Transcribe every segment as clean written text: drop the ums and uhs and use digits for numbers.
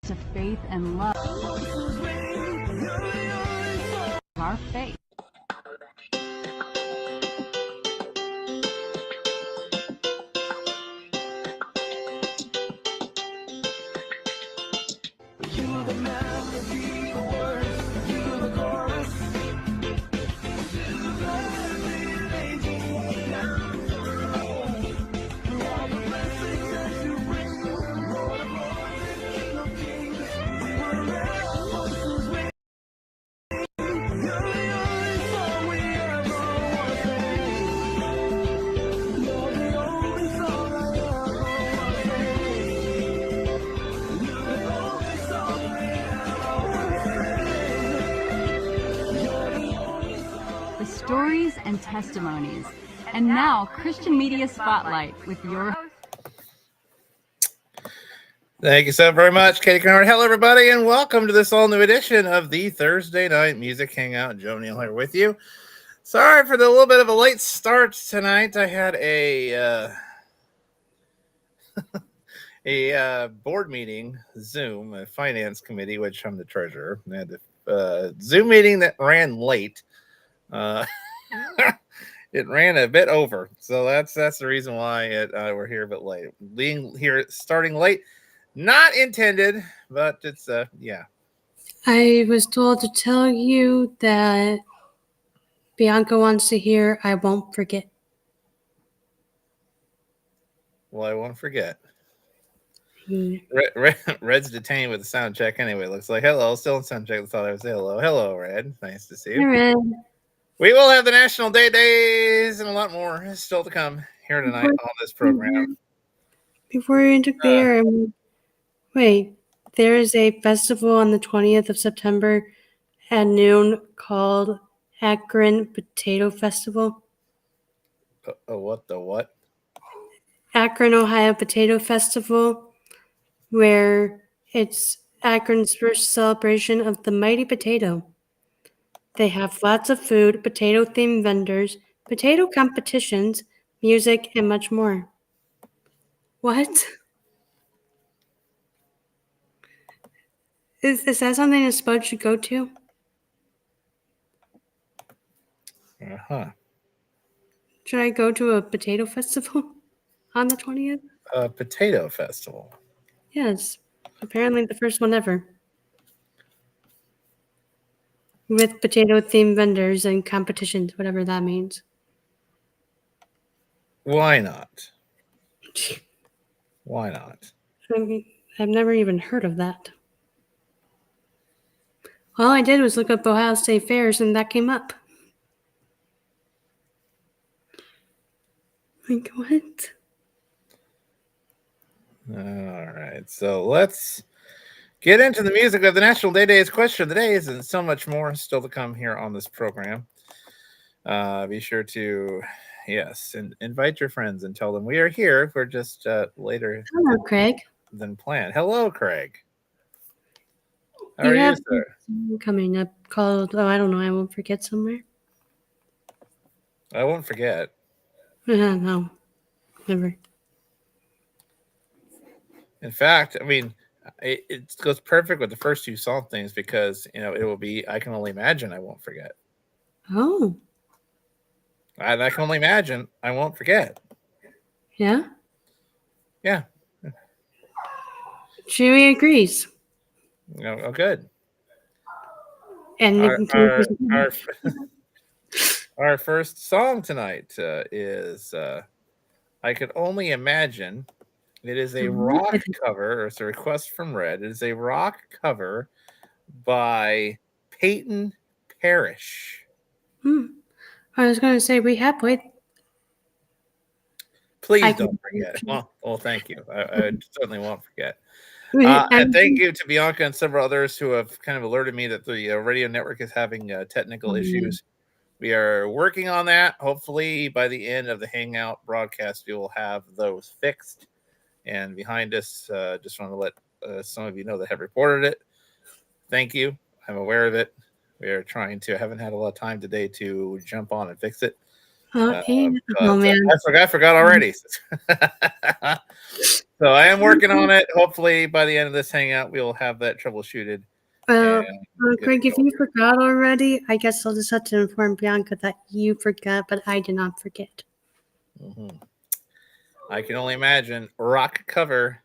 to faith and love. Our faith. Stories and testimonies. And now, Christian Media Spotlight with your host. Thank you so very much, Katie Connor. Hello, everybody, and welcome to this all-new edition of the Thursday Night Music Hangout. Joe Neal here with you. Sorry for the little bit of a late start tonight. I had a board meeting, Zoom, a finance committee, which I'm the treasurer. I had a Zoom meeting that ran late. It ran a bit over, so that's the reason why we're here a bit late. Being here, starting late, not intended, but it's yeah. I was told to tell you that Bianca wants to hear "I Won't Forget." Well, I won't forget. Mm. Red's detained with the sound check anyway. Looks like hello, still in sound check. I thought I would say hello, Red. Nice to see you. Hey, Red. We will have the National Days and a lot more still to come here tonight on this program. Before you interfere, wait, there is a festival on the 20th of September at noon called Akron Potato Festival. What the what? Akron, Ohio Potato Festival, where it's Akron's first celebration of the mighty potato. They have lots of food, potato-themed vendors, potato competitions, music, and much more. What? Is that something a Spud should go to? Uh-huh. Should I go to a potato festival on the 20th? A potato festival. Yes. Apparently the first one ever. With potato-themed vendors and competitions, whatever that means. Why not? Why not? I mean, I've never even heard of that. All I did was look up Ohio State Fairs and that came up. Like, what? All right, so let's get into the music of the National Days question of the days and so much more still to come here on this program. Be sure to, yes, and invite your friends and tell them we are here. We're just later. Hello, Craig. Than planned. Hello, Craig. How You are you, have sir? coming up called, I don't know, I Won't Forget somewhere. I won't forget. No, never. In fact, I mean, it goes perfect with the first two song things because, it will be, I can only imagine I won't forget. Oh. I can only imagine I won't forget. Yeah? Yeah. Chewy agrees. Oh, good. And our first song tonight is I Could Only Imagine. It is a rock cover, or it's a request from Red. It is a rock cover by Peyton Parrish. I was going to say, we have played. Please don't forget. Well, thank you. I certainly won't forget. And thank you to Bianca and several others who have kind of alerted me that the radio network is having technical issues. We are working on that. Hopefully, by the end of the Hangout broadcast, we will have those fixed. And behind us, just want to let some of you know that have reported it. Thank you. I'm aware of it. We are trying to. I haven't had a lot of time today to jump on and fix it. Oh, Oh man. I forgot already. So I am working on it. Hopefully by the end of this hangout, we'll have that troubleshooted. Greg, if you forgot already, I guess I'll just have to inform Bianca that you forgot, but I did not forget. Mm-hmm. I can only imagine. Rock cover,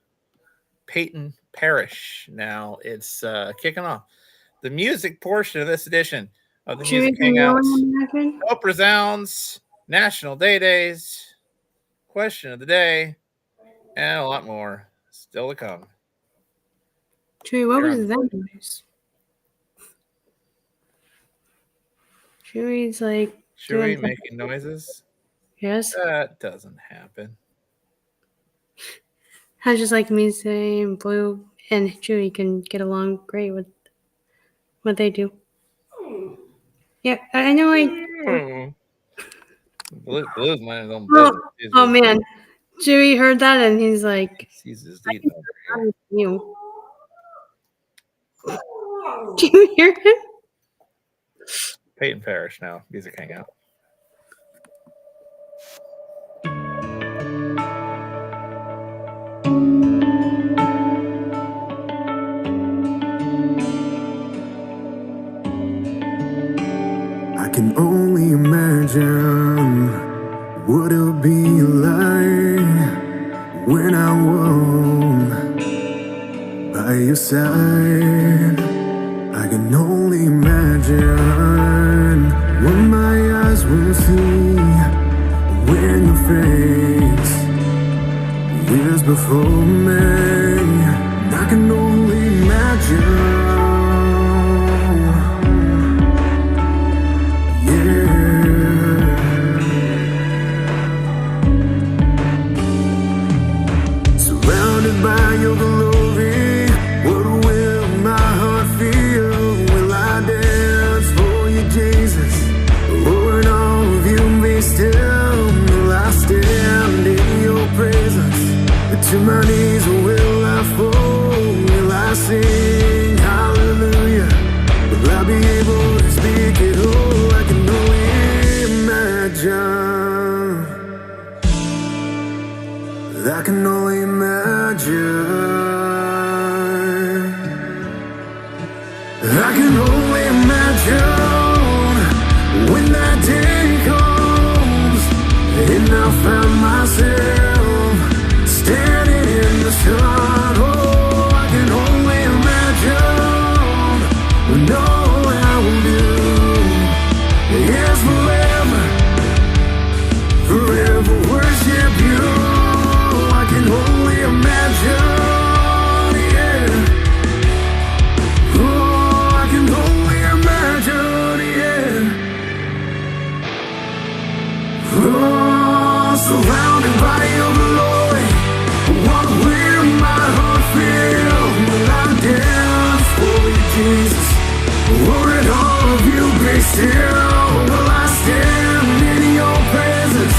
Peyton Parrish. Now it's kicking off the music portion of this edition of the Music Hangouts. Hope Resounds, National Days, Question of the Day, and a lot more still to come. Chewy, what was that noise? Chewy's like Chewy making noises? Yes. That doesn't happen. How just like me saying Blue and Chewy can get along great with what they do. Yeah, I know. Blue's mind his own business. Oh man, Chewy heard that and he's like, "Sees his lead over here." You. Do you hear him? Peyton Parrish now, Music Hangout. I can only imagine what it'll be like when I walk by your side. I can only imagine what my eyes will see when your face is before me. And I can only imagine. By your glory, what will my heart feel? Will I dance for you, Jesus? Or in all of you be still? Will I stand in your presence? To my knees will I fall? Will I sing hallelujah? Will I be able to speak it all? I can only imagine. I can only imagine. I can only imagine when that day comes and I find myself standing in the sun. Oh, I can only imagine when all I will do is forever worship you. I can only imagine, yeah. Oh, I can only imagine, yeah. Oh, surrounded by your glory, what will my heart feel? Will I dance for you, Jesus? Or in all of you be still? Will I stand in your presence?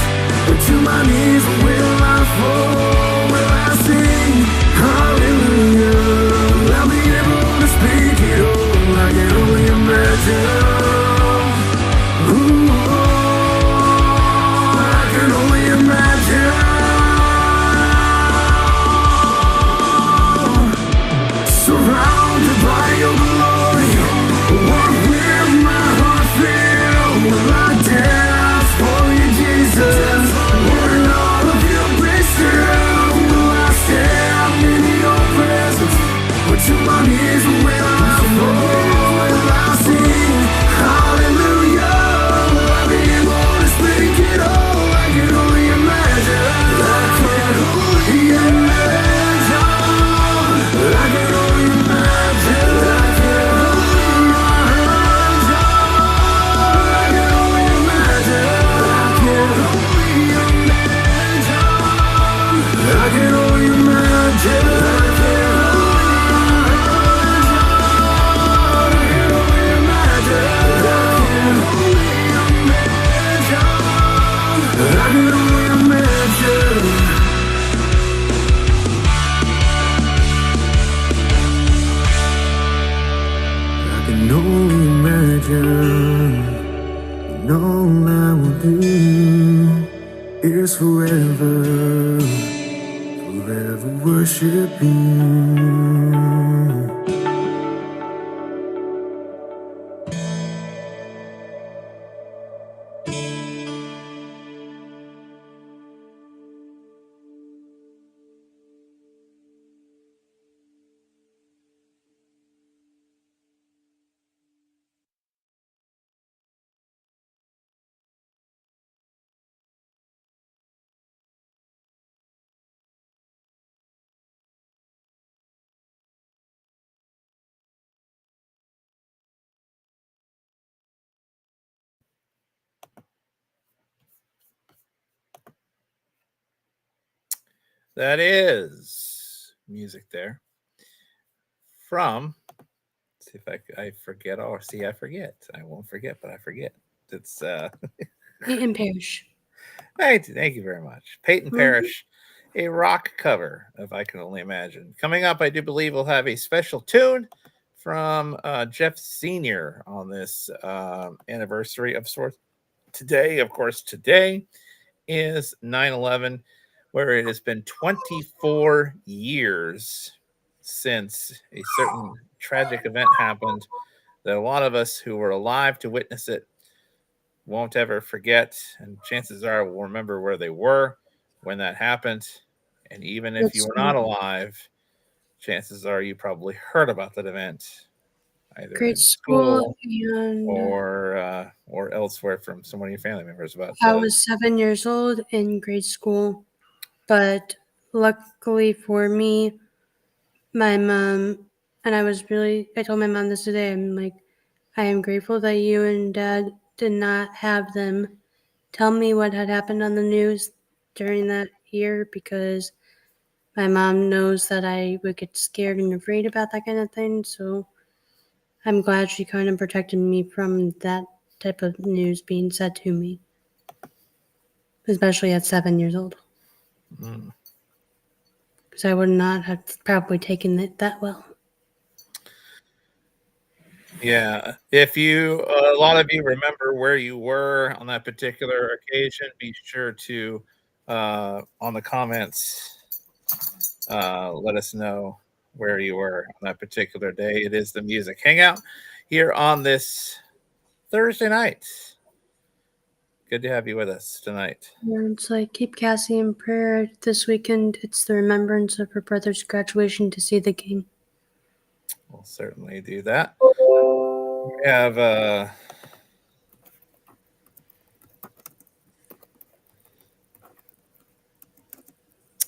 Or to my knees will I fall? Will I sing hallelujah? Will I be able to speak it all? I can only imagine. Ooh, I can only imagine. Surrounded by your glory, what will my heart feel? Will I dance for you, Jesus? Or in all of your grace? forever, forever worship you. That is music there from. See if I forget. Oh, see, I forget. I won't forget, but I forget. It's Peyton Parrish. Thank you very much, Peyton Parrish, a rock cover of "I Can Only Imagine." Coming up, I do believe we'll have a special tune from Jeff Senior on this anniversary of sorts. Today, of course, today is 9/11, where it has been 24 years since a certain tragic event happened that a lot of us who were alive to witness it won't ever forget. And chances are we'll remember where they were when that happened. And even if you were not alive, chances are you probably heard about that event either Grade in school and or elsewhere from someone of your family members about I was 7 years old in grade school, but luckily for me, my mom and I told my mom this today. I'm like, I am grateful that you and dad did not have them tell me what had happened on the news during that year, because my mom knows that I would get scared and afraid about that kind of thing. So I'm glad she kind of protected me from that type of news being said to me, especially at 7 years old. Because I would not have probably taken it that well. Yeah, if you a lot of you remember where you were on that particular occasion, be sure to on the comments let us know where you were on that particular day. It is the Music Hangout here on this Thursday night. Good to have you with us tonight. Yeah, it's like, keep Cassie in prayer. This weekend, it's the remembrance of her brother's graduation to see the game. We'll certainly do that. We have I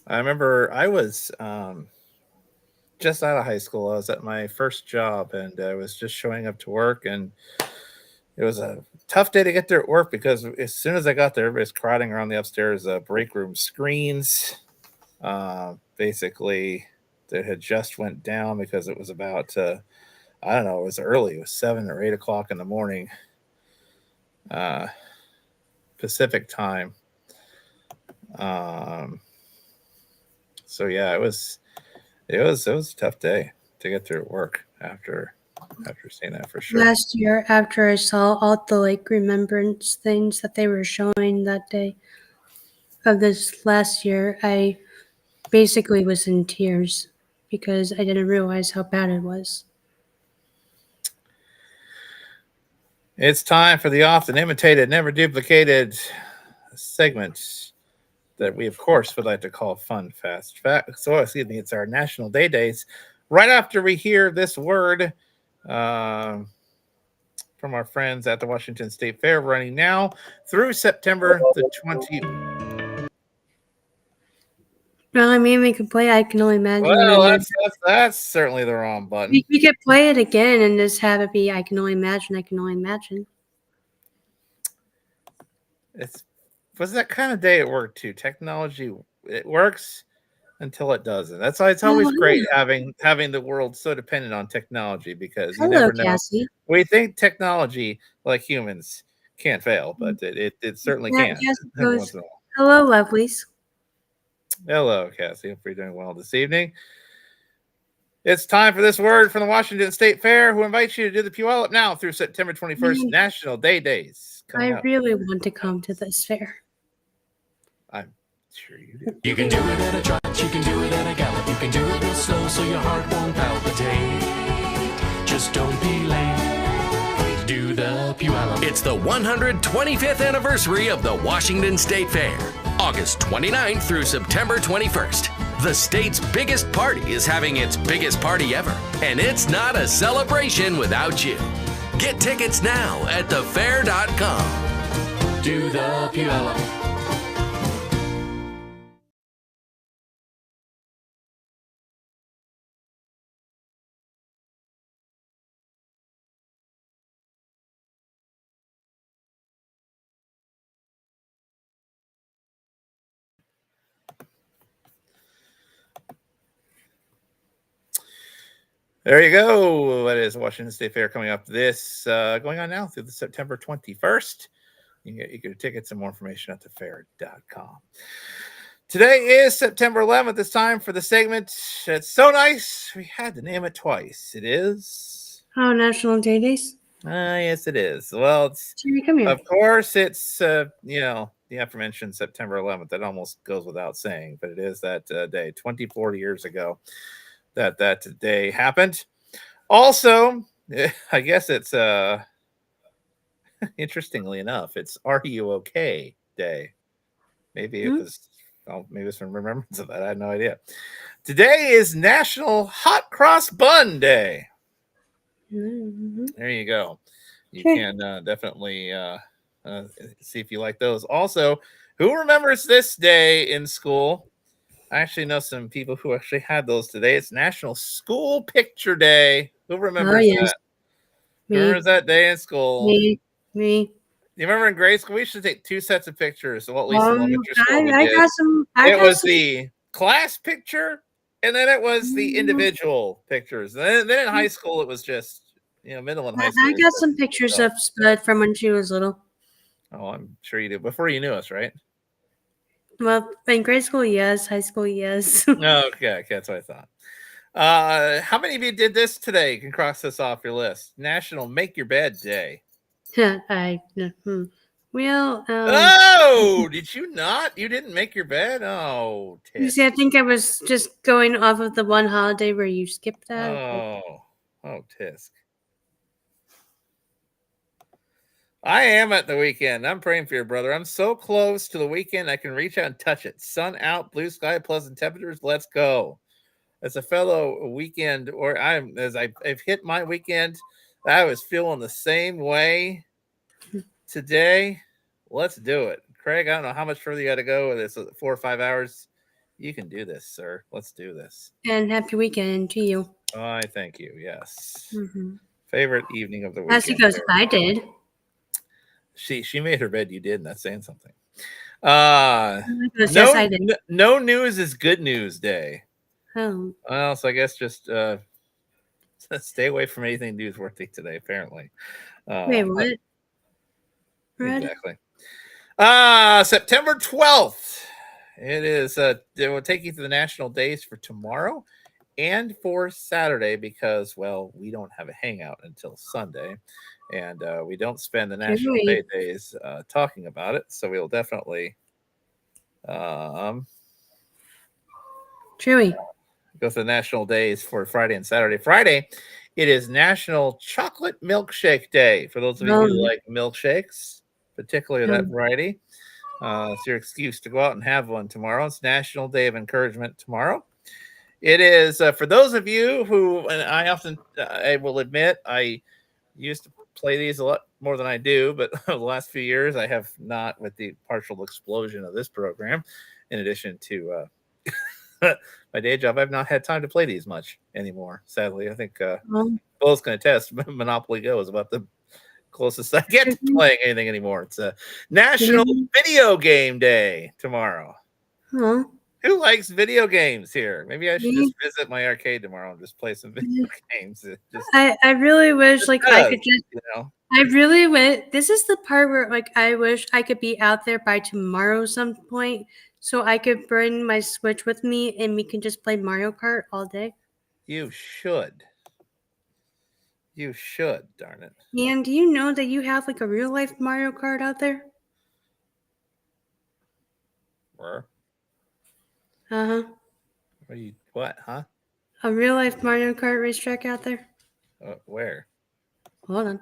remember I was just out of high school. I was at my first job and I was just showing up to work, and it was a tough day to get there at work because as soon as I got there, everybody's crowding around the upstairs break room screens. Basically, that had just went down because it was about I don't know, it was early. It was 7 or 8 o'clock in the morning, Pacific time. So yeah, it was a tough day to get through at work after seeing that for sure. Last year, after I saw all the remembrance things that they were showing that day of this last year, I basically was in tears because I didn't realize how bad it was. It's time for the often imitated, never duplicated segment that we, of course, would like to call Fun Fast Fact. So, excuse me, it's our National Day Days. Right after we hear this word from our friends at the Washington State Fair, running now through September the 20th. Well, I mean, we could play I Can Only Imagine. Well, that's certainly the wrong button. We could play it again and just have it be I Can Only Imagine, I Can Only Imagine. Was that kind of day at work too. Technology, it works until it doesn't. That's why it's always great having the world so dependent on technology, because you never know. Cassie. We think technology, like humans, can't fail, but it certainly can. Every once in a while. Hello, lovelies. Hello, Cassie. Hope you're doing well this evening. It's time for this word from the Washington State Fair, who invites you to do the Puyallup now through September 21st, National Day Days. I really want to come to this fair. Sure you do. You can do it at a trot, you can do it at a gallop, you can do it real slow so your heart won't palpitate. Just don't be late. Do the Puyallup. It's the 125th anniversary of the Washington State Fair, August 29th through September 21st. The state's biggest party is having its biggest party ever, and it's not a celebration without you. Get tickets now at thefair.com. Do the Puyallup. There you go. That is Washington State Fair coming up this going on now through the September 21st. You can get your tickets and more information at thefair.com. Today is September 11th. It's time for the segment. It's so nice. We had to name it twice. It is. Oh, National Day Days. Yes, it is. Well, it's Jerry, come here. of course it's the aforementioned September 11th. That almost goes without saying, but it is that day 24 years ago that day happened. Also, I guess it's interestingly enough, it's Are You Okay Day. Maybe it was maybe it's from remembrance of that. I had no idea. Today is National Hot Cross Bun Day. There you go. You can definitely see if you like those. Also, who remembers this day in school? I actually know some people who actually had those today. It's National School Picture Day. Who remembers that? Me. Who remembers that day in school? Me. You remember in grade school, we used to take two sets of pictures. Well, at least in elementary school, we I did. got some. It was the class picture, and then it was the individual pictures. And then in high school, it was just middle and high school. I got some pictures of Spud from when she was little. Oh, I'm sure you do. Before you knew us, right? Well, in grade school, yes. High school, yes. Okay, that's what I thought. How many of you did this today? You can cross this off your list. National Make Your Bed Day. Well, oh, did you not? You didn't make your bed? Oh, you see, I think I was just going off of the one holiday where you skipped that. Tisk. I am at the weekend. I'm praying for your brother. I'm so close to the weekend. I can reach out and touch it. Sun out, blue sky, pleasant temperatures. Let's go. As a fellow weekend, I've hit my weekend, I was feeling the same way today. Let's do it. Craig, I don't know how much further you got to go with this. 4 or 5 hours. You can do this, sir. Let's do this. And happy weekend to you. Oh, I thank you. Yes. Favorite evening of the week. As he goes, I did. She made her bed. You did, and that's saying something. Yes, I did. No news is good news day. Oh. Well, so I guess just stay away from anything newsworthy today, apparently. Wait, what? Exactly. September 12th. It is it will take you to the national days for tomorrow and for Saturday because, well, we don't have a hangout until Sunday. And we don't spend the national day days talking about it. So we'll definitely Chewy. go to the national days for Friday and Saturday. Friday, it is National Chocolate Milkshake Day. For those of you who like milkshakes, particularly that variety. It's your excuse to go out and have one tomorrow. It's National Day of Encouragement tomorrow. It is for those of you who, and I will admit, I used to play these a lot more than I do, but the last few years I have not, with the partial explosion of this program, in addition to my day job, I've not had time to play these much anymore. Sadly, I think Bo's going to test. Monopoly Go is about the closest I get to playing anything anymore. It's a National Video Game Day tomorrow. Who likes video games here? Maybe I should just visit my arcade tomorrow and just play some video games. I really wish I could just I really wish this is the part where I wish I could be out there by tomorrow some point so I could bring my Switch with me and we can just play Mario Kart all day. You should. You should, darn it. And do you know that you have a real life Mario Kart out there? Where? Uh-huh. What? Huh? A real life Mario Kart racetrack out there. Where? Hold on.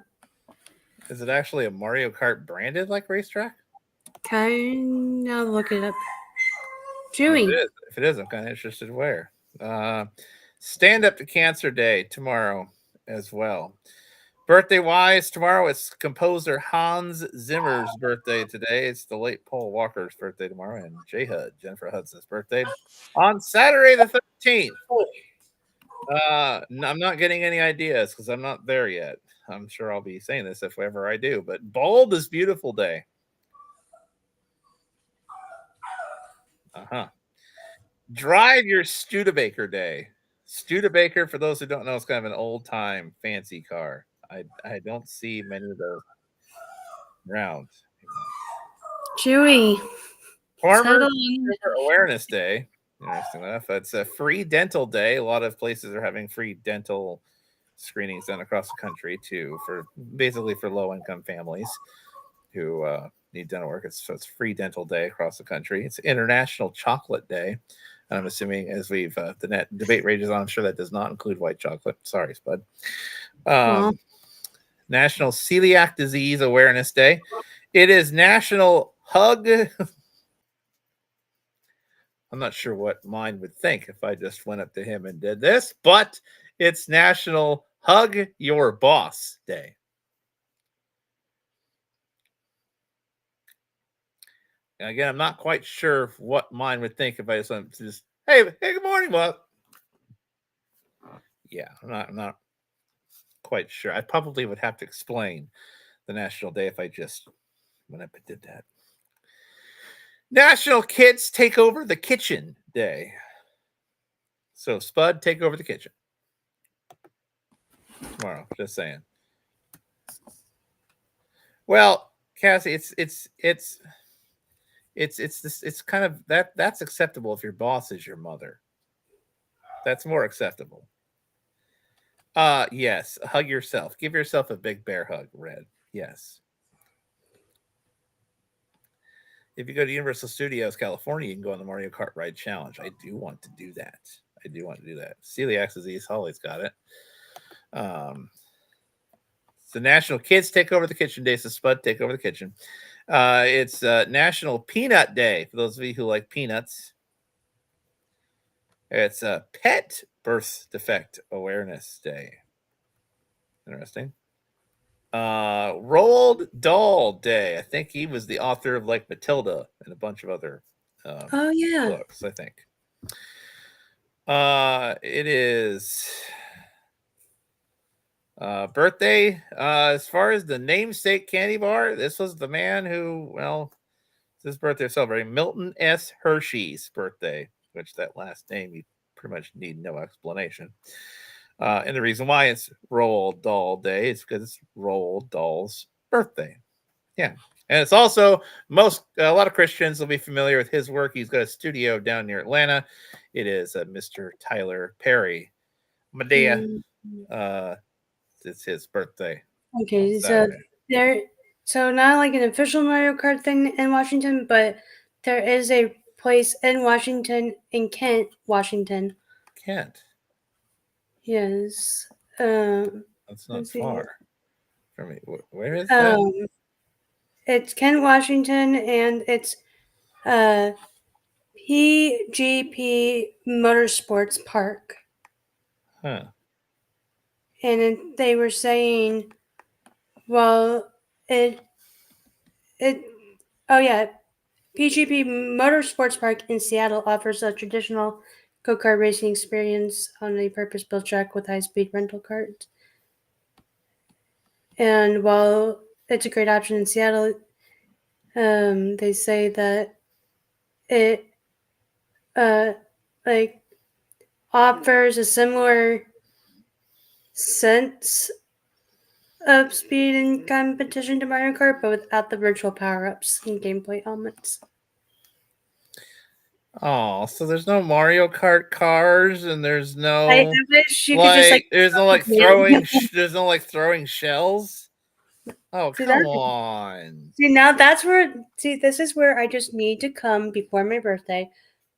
Is it actually a Mario Kart branded like racetrack? I'll look it up. If it Chewy. is, if it is, I'm kind of interested where. Stand Up to Cancer Day tomorrow as well. Birthday wise, tomorrow it's composer Hans Zimmer's birthday today. It's the late Paul Walker's birthday tomorrow, and J Hud, Jennifer Hudson's birthday on Saturday the 13th. I'm not getting any ideas because I'm not there yet. I'm sure I'll be saying this if ever I do, but Bald is Beautiful Day. Drive Your Studebaker Day. Studebaker, for those who don't know, is kind of an old time fancy car. I don't see many of those around. Chewy. Farmers Settle Consumer Awareness Day. Interesting enough. It's a free dental day. A lot of places are having free dental screenings done across the country too, for basically for low income families who need dental work. It's free dental day across the country. It's International Chocolate Day. And I'm assuming as we've the net debate rages on, I'm sure that does not include white chocolate. Sorry, Spud. National Celiac Disease Awareness Day. It is National Hug. I'm not sure what mine would think if I just went up to him and did this, but it's National Hug Your Boss Day. And again, I'm not quite sure what mine would think if I just went to just, hey, good morning, boss. Yeah, I'm not quite sure. I probably would have to explain the National Day if I just went up and did that. National Kids Take Over the Kitchen Day. So Spud, take over the kitchen tomorrow. Just saying. Well, Cassie, it's kind of that's acceptable if your boss is your mother. That's more acceptable. Yes, hug yourself. Give yourself a big bear hug, Red. Yes. If you go to Universal Studios California, you can go on the Mario Kart Ride Challenge. I do want to do that. Celiac disease, Holly's got it. It's the National Kids Take Over the Kitchen Day. So Spud, take over the kitchen. It's National Peanut Day for those of you who like peanuts. It's a Pet Birth Defect Awareness Day. Interesting. Roald Dahl Day. I think he was the author of like Matilda and a bunch of other books, I think. It is birthday. As far as the namesake candy bar, this was the man who, well, it's his birthday celebrating Milton S. Hershey's birthday, which that last name you pretty much need no explanation. And the reason why it's Roald Dahl Day is because it's Roald Dahl's birthday. Yeah. And it's also a lot of Christians will be familiar with his work. He's got a studio down near Atlanta. It is Mr. Tyler Perry. Medea. It's his birthday. Okay, so not like an official Mario Kart thing in Washington, but there is a place in Washington, in Kent, Washington. Kent. Yes. That's not far from me. Where is that? It's Kent, Washington, and it's PGP Motorsports Park. Huh. And they were saying, well, PGP Motorsports Park in Seattle offers a traditional go-kart racing experience on a purpose-built track with high-speed rental carts. And while it's a great option in Seattle, they say that it offers a similar sense of speed and competition to Mario Kart, but without the virtual power-ups and gameplay elements. Oh, so there's no Mario Kart cars, and there's no there's no throwing shells. Oh, come on. This is where I just need to come before my birthday,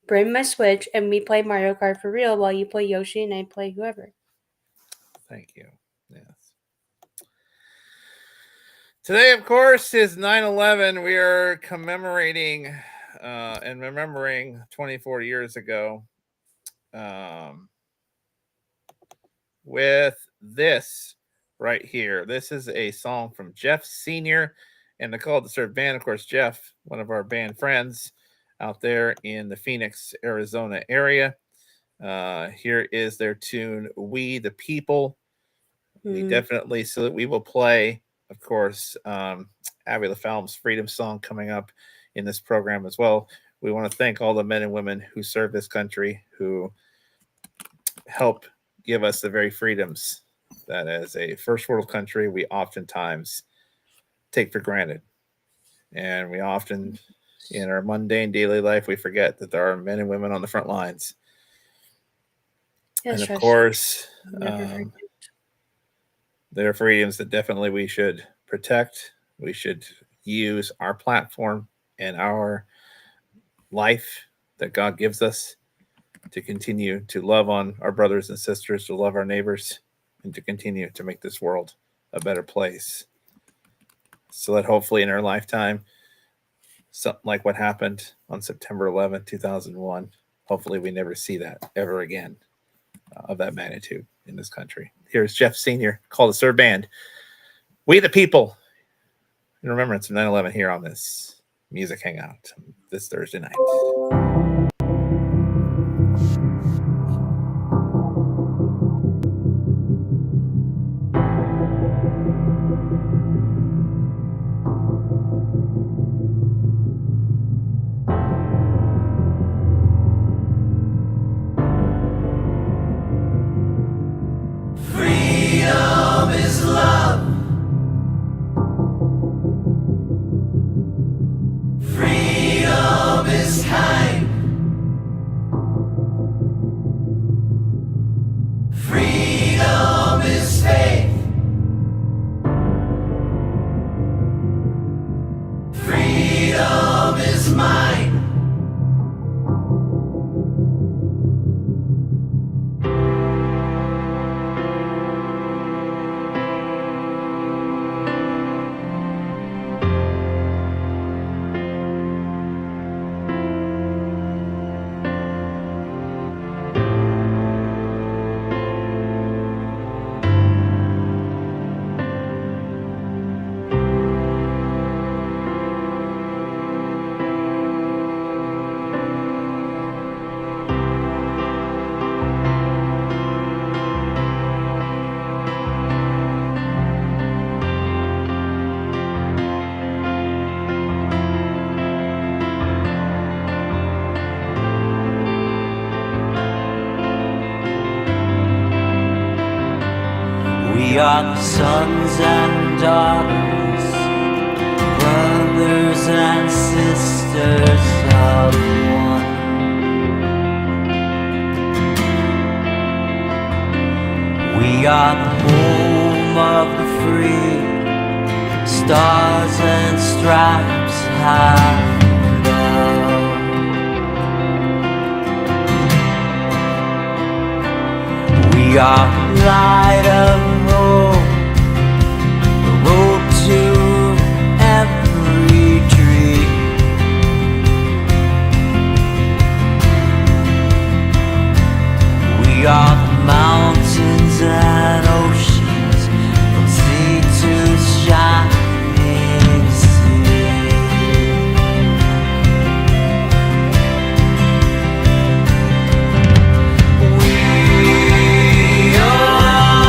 bring my Switch, and we play Mario Kart for real while you play Yoshi and I play whoever. Thank you. Yes. Today, of course, is 9/11. We are commemorating and remembering 24 years ago with this right here. This is a song from Jeff Sr. and the Call to Serve band. Of course, Jeff, one of our band friends out there in the Phoenix, Arizona area. Here is their tune, We the People. We definitely, so that we will play, of course, Abby LaFalme's Freedom Song coming up in this program as well. We want to thank all the men and women who serve this country, who help give us the very freedoms that as a first world country, we oftentimes take for granted. And we often, in our mundane daily life, we forget that there are men and women on the front lines. Yes, and of course, there are freedoms that definitely we should protect. We should use our platform and our life that God gives us to continue to love on our brothers and sisters, to love our neighbors, and to continue to make this world a better place. So that hopefully in our lifetime, something like what happened on September 11, 2001, hopefully we never see that ever again of that magnitude in this country. Here's Jeff Sr., Call to Serve Band. We the People, in remembrance of 9/11 here on this Music Hangout this Thursday night. Freedom is love. Freedom is kind. Freedom is faith. Freedom is mine. We are the sons and daughters, brothers and sisters of one. We are the home of the free, stars and stripes high above. We are the light of hope, the road to every dream. We are the mountains and oceans, from sea to shining sea. We are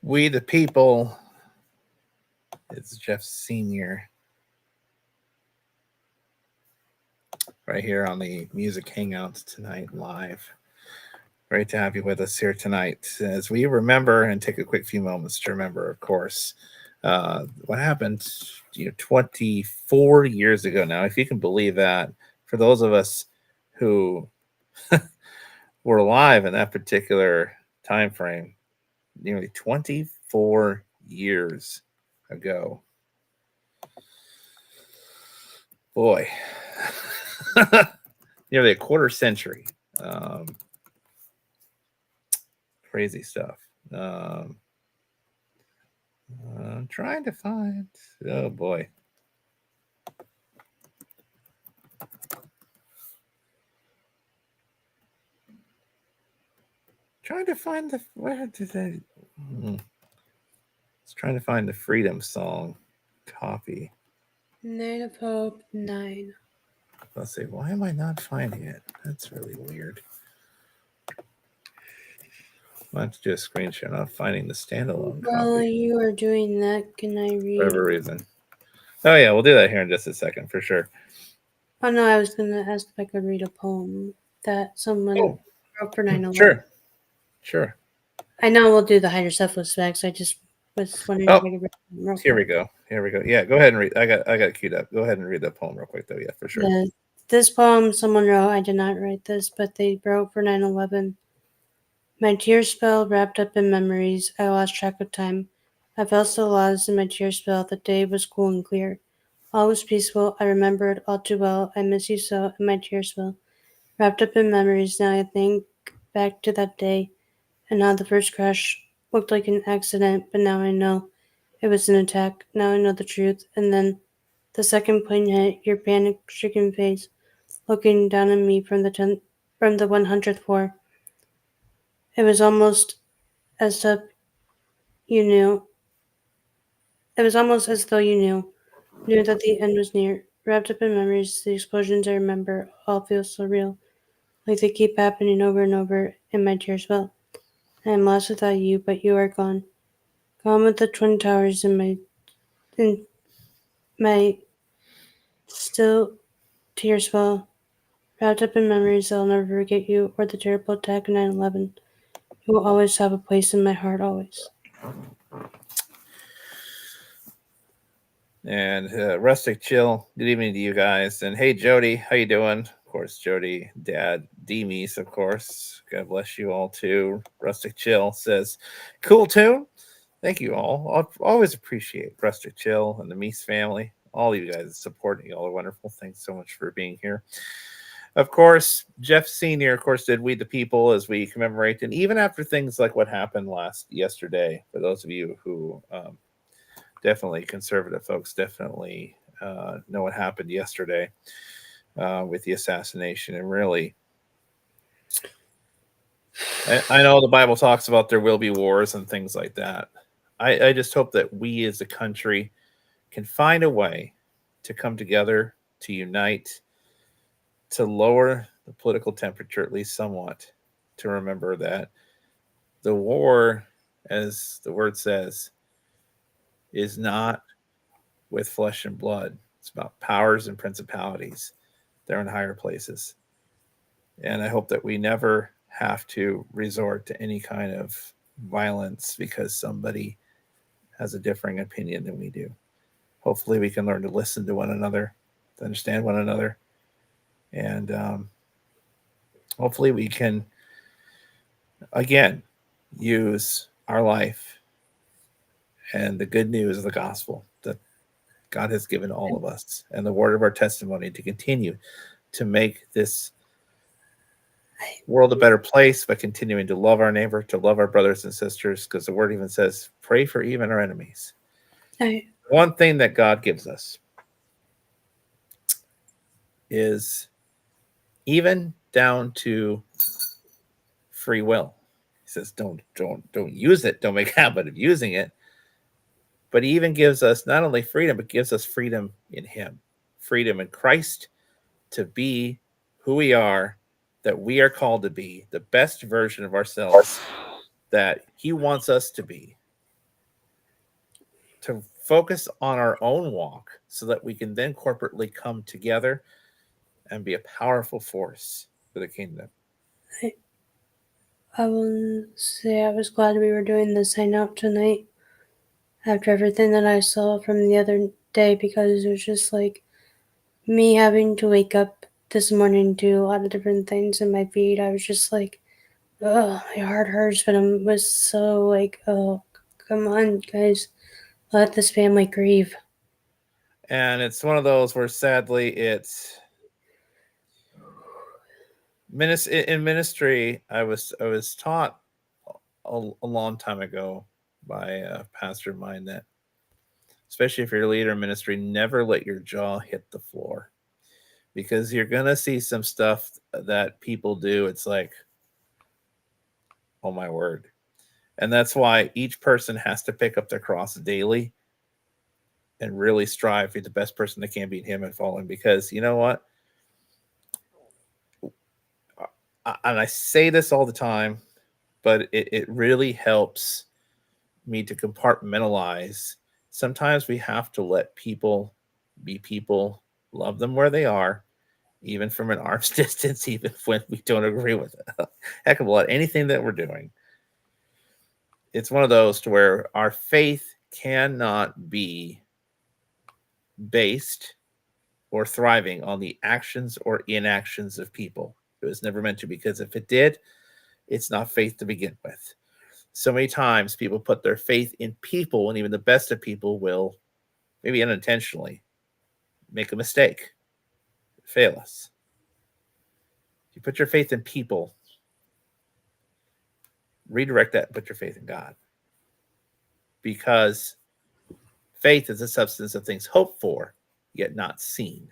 We the People. It's Jeff Sr. right here on the Music Hangouts tonight live. Great to have you with us here tonight as we remember and take a quick few moments to remember, of course, what happened 24 years ago now, if you can believe that. For those of us who were alive in that particular time frame, nearly 24 years ago. Boy, nearly a quarter century. Crazy stuff. I'm trying to find. Oh boy. Trying to find the. Where did I? It's trying to find the Freedom Song copy. Night of Hope 9. Let's see. Why am I not finding it? That's really weird. I have to do a screenshot. I'm not finding the standalone While copy you are doing that, can I for read? whatever reason. Oh yeah, we'll do that here in just a second for sure. Oh no, I was going to ask if I could read a poem that someone wrote for 9/11. Sure. I know we'll do the hydrocephalus facts. I just was wondering if I could read them real Here we quick. go. Yeah, go ahead and read. I got it queued up. Go ahead and read that poem real quick though. Yeah, for sure. This poem someone wrote. I did not write this, but they wrote for 9/11. My tears fell wrapped up in memories. I lost track of time. I felt so lost in my tears fell. The day was cool and clear. All was peaceful. I remember it all too well. I miss you so, and my tears fell. Wrapped up in memories, now I think back to that day and how the first crash looked like an accident, but now I know it was an attack. Now I know the truth. And then the second plane hit, your panic-stricken face, looking down at me from the 100th floor. It was almost as if you knew. It was almost as though you knew that the end was near. Wrapped up in memories, the explosions I remember all feel so real, like they keep happening over and over, and my tears fell. I am lost without you, but you are gone. Gone with the twin towers in my still tears fell. Wrapped up in memories, I'll never forget you or the terrible attack of 9/11. You will always have a place in my heart, always. And Rustic Chill, good evening to you guys. And hey, Jody, how you doing? Of course, Jody, Dad, Demies, of course. God bless you all too. Rustic Chill says, cool tune. Thank you all. I always appreciate Rustic Chill and the Meese family. All you guys supporting you all are wonderful. Thanks so much for being here. Of course, Jeff Sr., of course, did We the People as we commemorate. And even after things like what happened yesterday, for those of you who definitely conservative folks definitely know what happened yesterday with the assassination. And really, I know the Bible talks about there will be wars and things like that. I just hope that we as a country can find a way to come together, to unite, to lower the political temperature, at least somewhat, to remember that the war, as the word says, is not with flesh and blood. It's about powers and principalities. They're in higher places. And I hope that we never have to resort to any kind of violence because somebody has a differing opinion than we do. Hopefully we can learn to listen to one another, to understand one another. And hopefully we can, again, use our life and the good news of the gospel that God has given all of us and the word of our testimony to continue to make this world a better place by continuing to love our neighbor, to love our brothers and sisters, because the word even says, pray for even our enemies. One thing that God gives us is even down to free will. He says, don't use it. Don't make a habit of using it. But he even gives us not only freedom, but gives us freedom in him, freedom in Christ to be who we are, that we are called to be, the best version of ourselves that he wants us to be. to focus on our own walk so that we can then corporately come together and be a powerful force for the kingdom. I will say I was glad we were doing this hangout tonight after everything that I saw from the other day, because it was just like me having to wake up this morning and do a lot of different things in my feed. I was just like, oh, my heart hurts, but I was so like, oh, come on, guys, let this family grieve. And it's one of those where sadly it's in ministry. I was taught a long time ago by a pastor of mine that, especially if you're a leader in ministry, never let your jaw hit the floor, because you're gonna see some stuff that people do. It's like, oh my word. And that's why each person has to pick up their cross daily and really strive to be the best person they can be in him and following. Because you know what? And I say this all the time, but it really helps me to compartmentalize. Sometimes we have to let people be people, love them where they are, even from an arm's distance, even when we don't agree with a heck of a lot, anything that we're doing. It's one of those to where our faith cannot be based or thriving on the actions or inactions of people. It was never meant to, because if it did, it's not faith to begin with. So many times people put their faith in people, and even the best of people will, maybe unintentionally, make a mistake, fail us. If you put your faith in people, redirect that and put your faith in God. Because faith is the substance of things hoped for, yet not seen.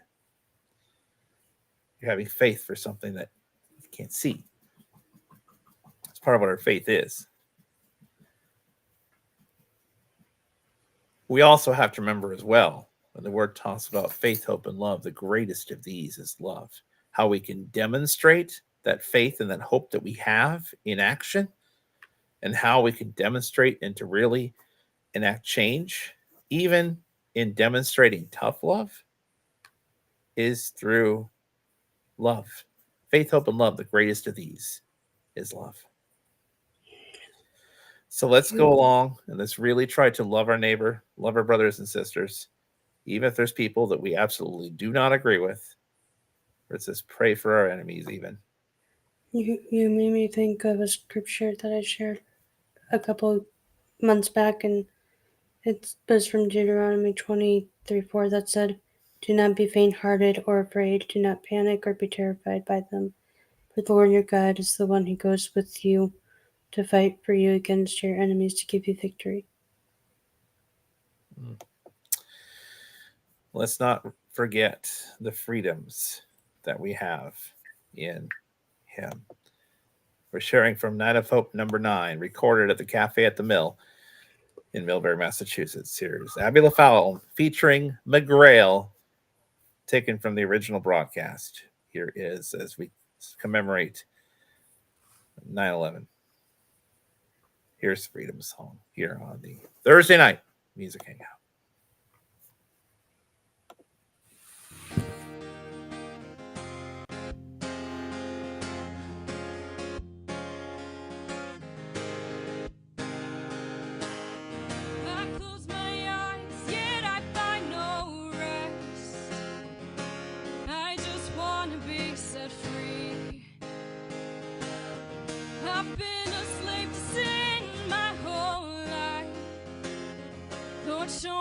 You're having faith for something that you can't see. It's part of what our faith is. We also have to remember as well, when the word talks about faith, hope, and love, the greatest of these is love. How we can demonstrate that faith and that hope that we have in action, and how we can demonstrate and to really enact change, even in demonstrating tough love, is through love. Faith, hope, and love, the greatest of these is love. So let's go along and let's really try to love our neighbor, love our brothers and sisters, even if there's people that we absolutely do not agree with. Or it says pray for our enemies even. You made me think of a scripture that I shared a couple months back, and it was from Deuteronomy 23:4 that said, "Do not be faint-hearted or afraid. Do not panic or be terrified by them. For the Lord your God is the one who goes with you to fight for you against your enemies to give you victory." Let's not forget the freedoms that we have in him. We're sharing from Night of Hope number 9, recorded at the Cafe at the Mill in Millbury, Massachusetts. Here's Abby LaFowl featuring McGrail, taken from the original broadcast. Here is as we commemorate 9/11. Here's Freedom Song here on the Thursday night Music Hangout. Show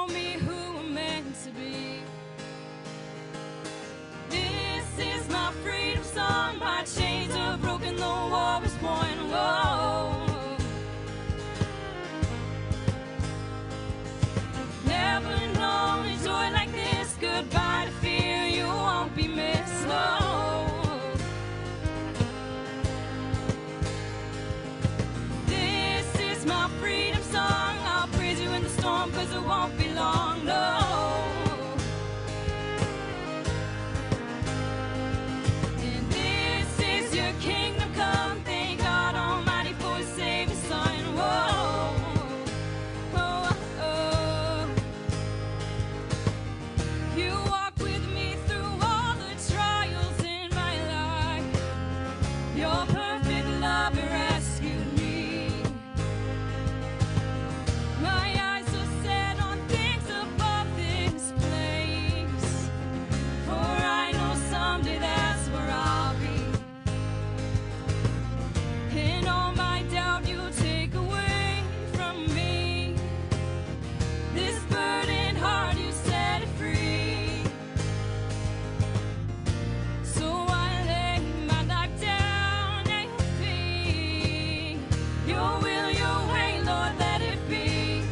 Your will, your way, Lord, let it be.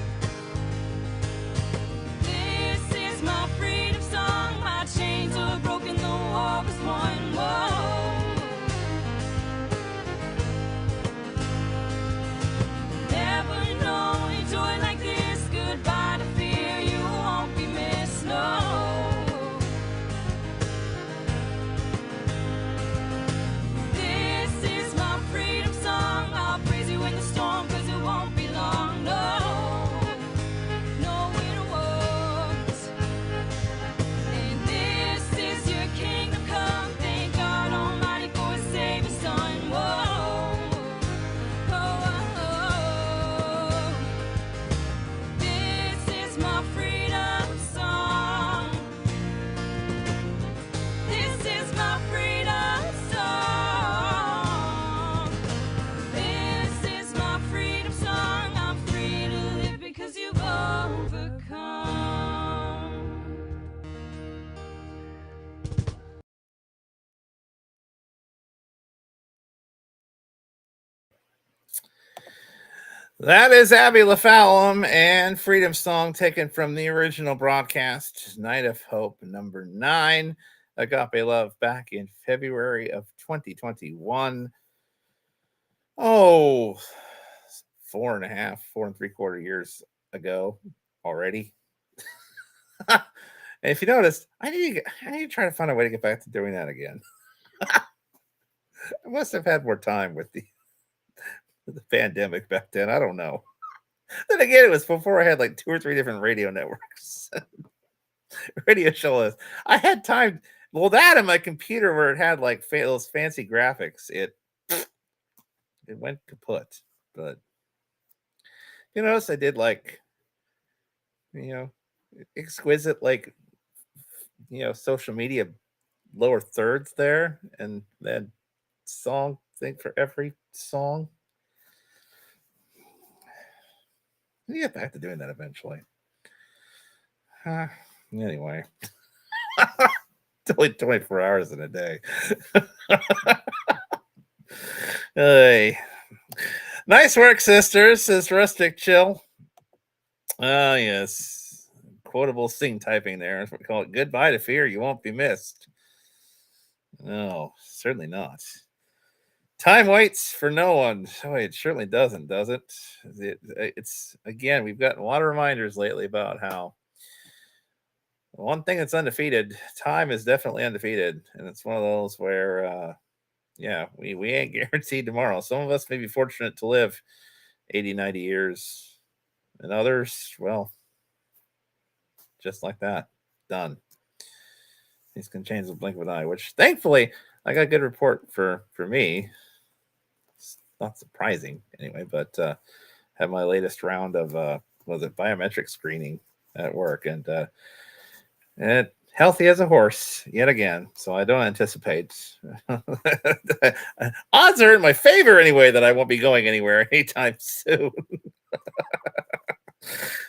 This is my freedom song. My chains are broken, the war was won. Whoa. Never known joy like this. Goodbye to fear, you won't be missed. No. This is my freedom song. I'll praise you in the storm, 'cause it won't be long. No, no, it won't. And this is your kingdom come. Thank God Almighty for His Savior Son. Whoa, oh, oh. This is my freedom song. This is my freedom song. This is my freedom song. I'm free to live because you've overcome. That is Abby LaFallum and Freedom Song, taken from the original broadcast, Night of Hope, number 9, Agape Love, back in February of 2021. Oh, 4.5, 4.75 years ago already. And if you noticed, I need to try to find a way to get back to doing that again. I must have had more time with the pandemic back then. I don't know. Then again, it was before I had like 2 or 3 different radio networks, radio shows. I had time. Well, that and my computer where it had like those fancy graphics, it went kaput. But you notice I did like, exquisite, like, social media lower thirds there, and then song thing for every song. We'll get back to doing that eventually. Anyway, it's only 24 hours in a day. Hey. Nice work, sisters, says Rustic Chill. Oh, yes. Quotable sing typing there. We call it goodbye to fear. You won't be missed. No, certainly not. Time waits for no one. Oh, it certainly doesn't, does it? It's, again, we've gotten a lot of reminders lately about how one thing that's undefeated, time is definitely undefeated. And it's one of those where, we ain't guaranteed tomorrow. Some of us may be fortunate to live 80, 90 years. And others, well, just like that, done. Things can change the blink of an eye, which thankfully I got a good report for me. It's not surprising anyway, but had my latest round of biometric screening at work, and healthy as a horse yet again. So I don't anticipate odds are in my favor anyway that I won't be going anywhere anytime soon.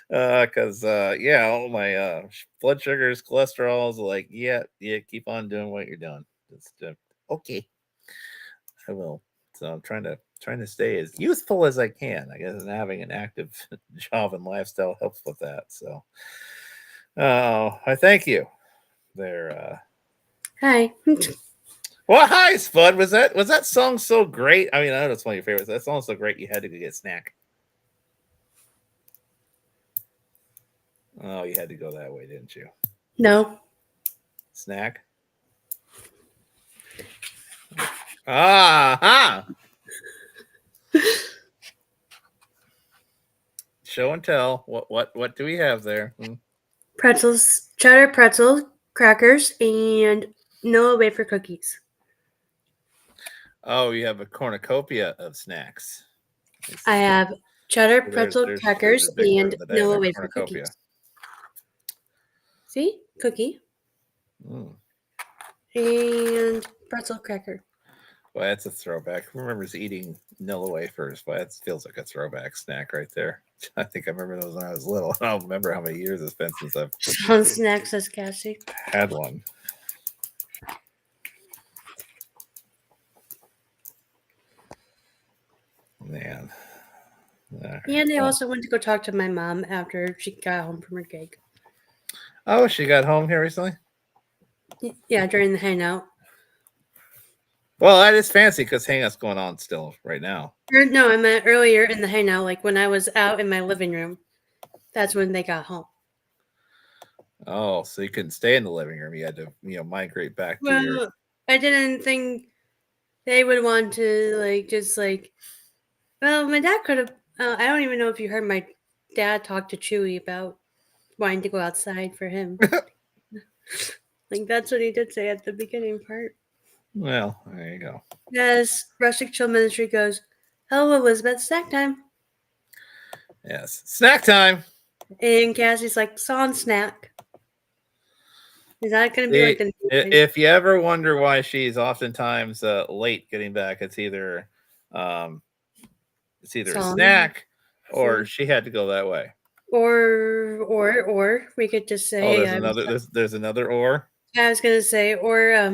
Because all my blood sugars, cholesterols, like keep on doing what you're doing. Just okay, I will. So I'm trying to stay as youthful as I can, I guess, and having an active job and lifestyle helps with that. So I thank you there. Hi. Well, hi, Spud. Was that song so great? I mean, I know it's one of your favorites. That song's so great you had to go get a snack. Oh, you had to go that way, didn't you? No. Snack? Ah, show and tell. What do we have there? Pretzels, cheddar pretzel, crackers, and Noah wafer cookies. Oh, you have a cornucopia of snacks. I have cheddar pretzel, There's crackers, a big word and of the day, Noah there, wafer cornucopia. cookies. See? Cookie. And pretzel cracker. Well, that's a throwback. Who remembers eating Nilla wafers? Well, that feels like a throwback snack right there. I think I remember those when I was little. I don't remember how many years it's been since I've Fun snacks, says Cassie. had one. Man, All right, And I well. also went to go talk to my mom after she got home from her gig. Oh, she got home here recently? Yeah, during the hangout. Well, that is fancy because Hangout's going on still right now. Or, no, I meant earlier in the hangout, like when I was out in my living room. That's when they got home. Oh, so you couldn't stay in the living room. You had to, migrate back to your. Well, I didn't think they would want to, well, my dad could have. I don't even know if you heard my dad talk to Chewy about wanting to go outside for him. Like, that's what he did say at the beginning part. Well, there you go. As Rustic Chill Ministry goes, hello, Elizabeth, snack time. Yes. Snack time. And Cassie's like, song snack. Is that going to be like the new thing? If you ever wonder why she's oftentimes late getting back, it's either a Song. snack or she had to go that way. Or we could just say, There's another or. I was gonna say, or I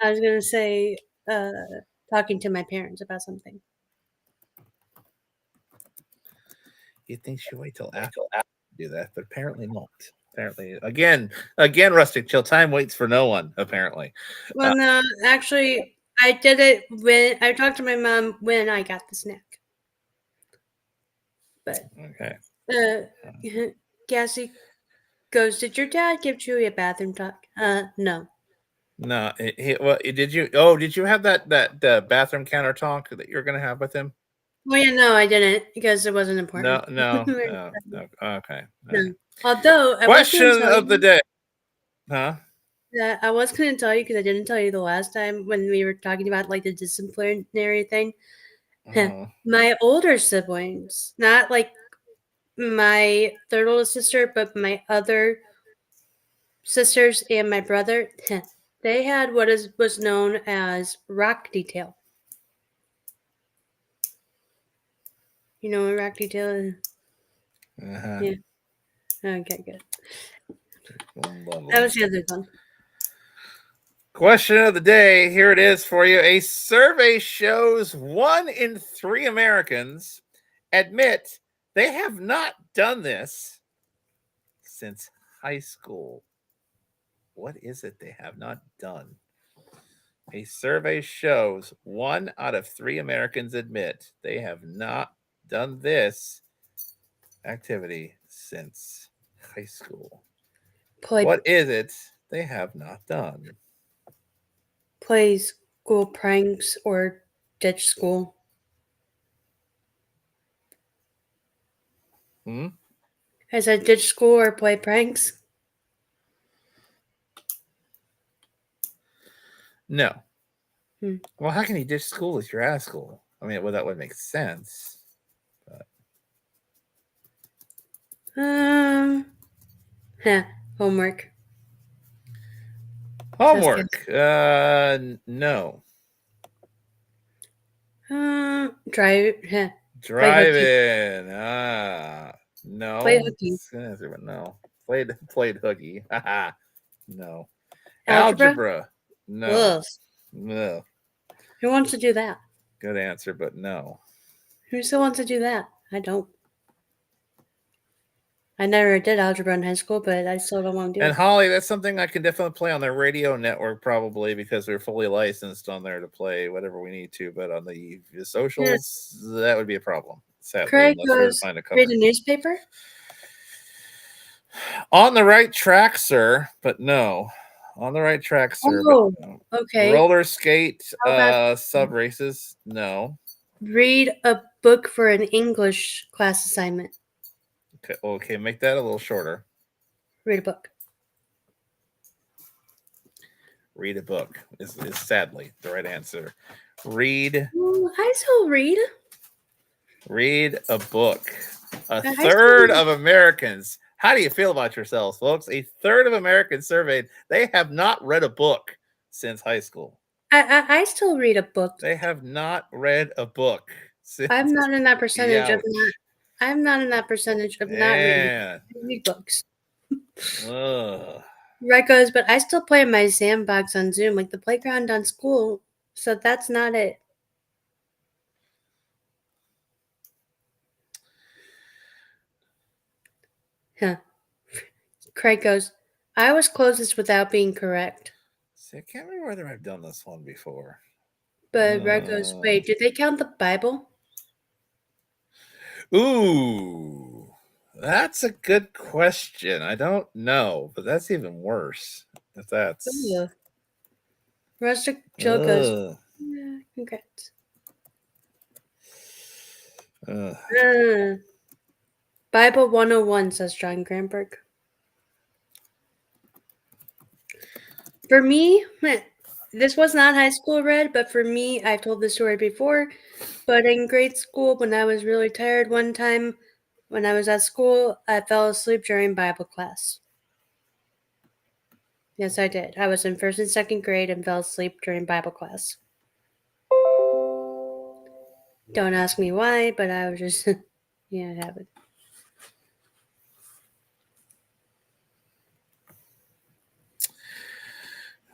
was gonna say, talking to my parents about something. You'd think she'd wait till after to do that, but apparently not. Apparently, again, Rustic Chill, time waits for no one. Apparently, Well, no, actually, I did it when I talked to my mom when I got the snack. But okay. Cassie goes, "Did your dad give Chewy a bathroom talk?" No. No, did you? Oh, did you have that bathroom counter talk that you're going to have with him? Well, yeah, no, I didn't because it wasn't important. No. Okay. No. Although, Question of the day, huh? Yeah, I was going to tell you because I didn't tell you the last time when we were talking about like the disciplinary thing. My older siblings, not like my third oldest sister, but my other sisters and my brother, they had what was known as rock detail. You know what rock detail is? Yeah. Okay, good. That was the other one. Question of the day. Here it is for you. A survey shows 1 in 3 Americans admit they have not done this since high school. What is it they have not done? A survey shows 1 out of 3 Americans admit they have not done this activity since high school. What is it they have not done? Play school pranks or ditch school. I said ditch school or play pranks. No. Well, how can you ditch school if you're out of school? I mean, well, that would make sense. But... homework. Homework. No. Driving. No. Play hooky. No. Played hooky. No. Algebra? No. Ugh. No. Who wants to do that? Good answer, but no. Who still wants to do that? I don't. I never did algebra in high school, but I still don't want to do it. And Holly, that's something I can definitely play on the radio network, probably because we're fully licensed on there to play whatever we need to. But on the socials, that would be a problem. Sadly, Craig unless we goes, find a cover. read a newspaper? On the right track, sir, but no. On the right track, sir. Oh, but no. okay. Roller skate sub races, no. Read a book for an English class assignment. Okay, make that a little shorter. Read a book. Read a book is sadly the right answer. Read. I still read. Read a book. A third of Americans. How do you feel about yourselves, folks? A third of Americans surveyed, they have not read a book since high school. I still read a book. They have not read a book. I'm not in that percentage of not. I'm not in that percentage of not reading. I read books. Right goes, but I still play in my sandbox on Zoom, like the playground on school. So that's not it. Huh. Craig goes, I was closest without being correct. See, I can't remember whether I've done this one before. But Red goes, wait, did they count the Bible? Ooh, that's a good question. I don't know, but that's even worse. If that's Ugh. Rustic Joe goes, Ugh. yeah, congrats. Ugh. Bible 101, says John Granberg. For me, this was not high school Red, but for me, I've told this story before, but in grade school, when I was really tired one time, when I was at school, I fell asleep during Bible class. Yes, I did. I was in first and second grade and fell asleep during Bible class. Don't ask me why, but I was just, yeah, it happened.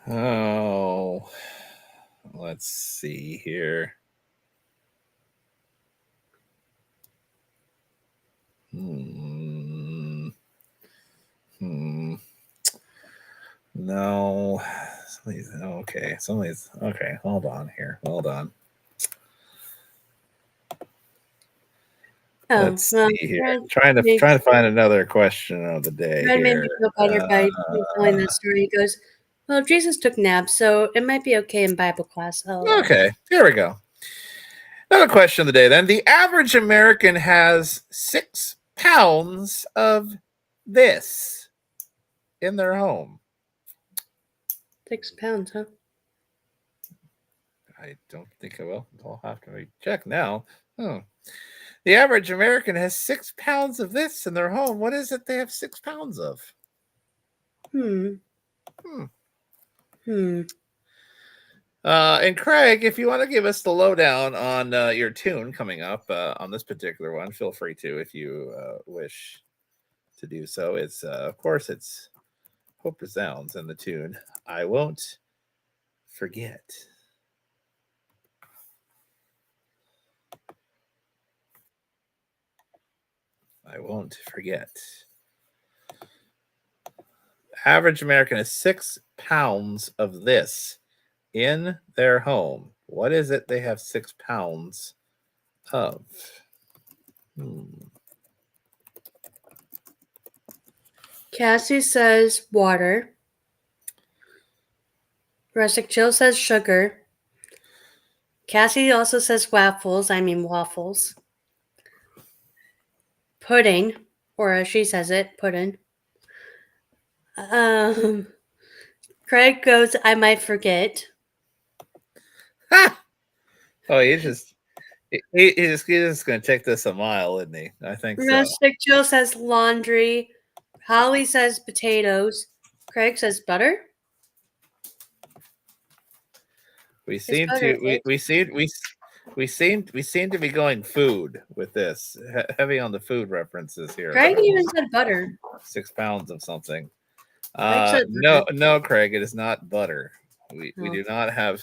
Oh, let's see here. No. Somebody's okay. Hold on here. Hold on. Oh, Let's well, see here. Red Trying to find another question of the day made me here. feel better by telling that story. He goes, well, Jesus took naps, so it might be okay in Bible class. Oh, Okay, here we go. Another question of the day then. The average American has 6 pounds of this in their home. 6 pounds, huh? I don't think I will. I'll have to check now. The average American has 6 pounds of this in their home. What is it they have 6 pounds of? Hmm. And Craig, if you want to give us the lowdown on your tune coming up on this particular one, feel free to if you wish to do so. It's of course it's Hope Resounds and the tune I Won't Forget. I won't forget. Average American has 6 pounds of this in their home. What is it they have 6 pounds of? Cassie says water. Rustic Jill says sugar. Cassie also says waffles. Pudding, or as she says it, pudding. Craig goes, I might forget. Ha! Oh, he's just going to take this a mile, isn't he? I think so. Rustic Jill says laundry. Holly says potatoes. Craig says butter. We seem to be going food with this. Heavy on the food references here. Craig even said butter. 6 pounds of something. Craig said No, Craig, it is not butter. We do not have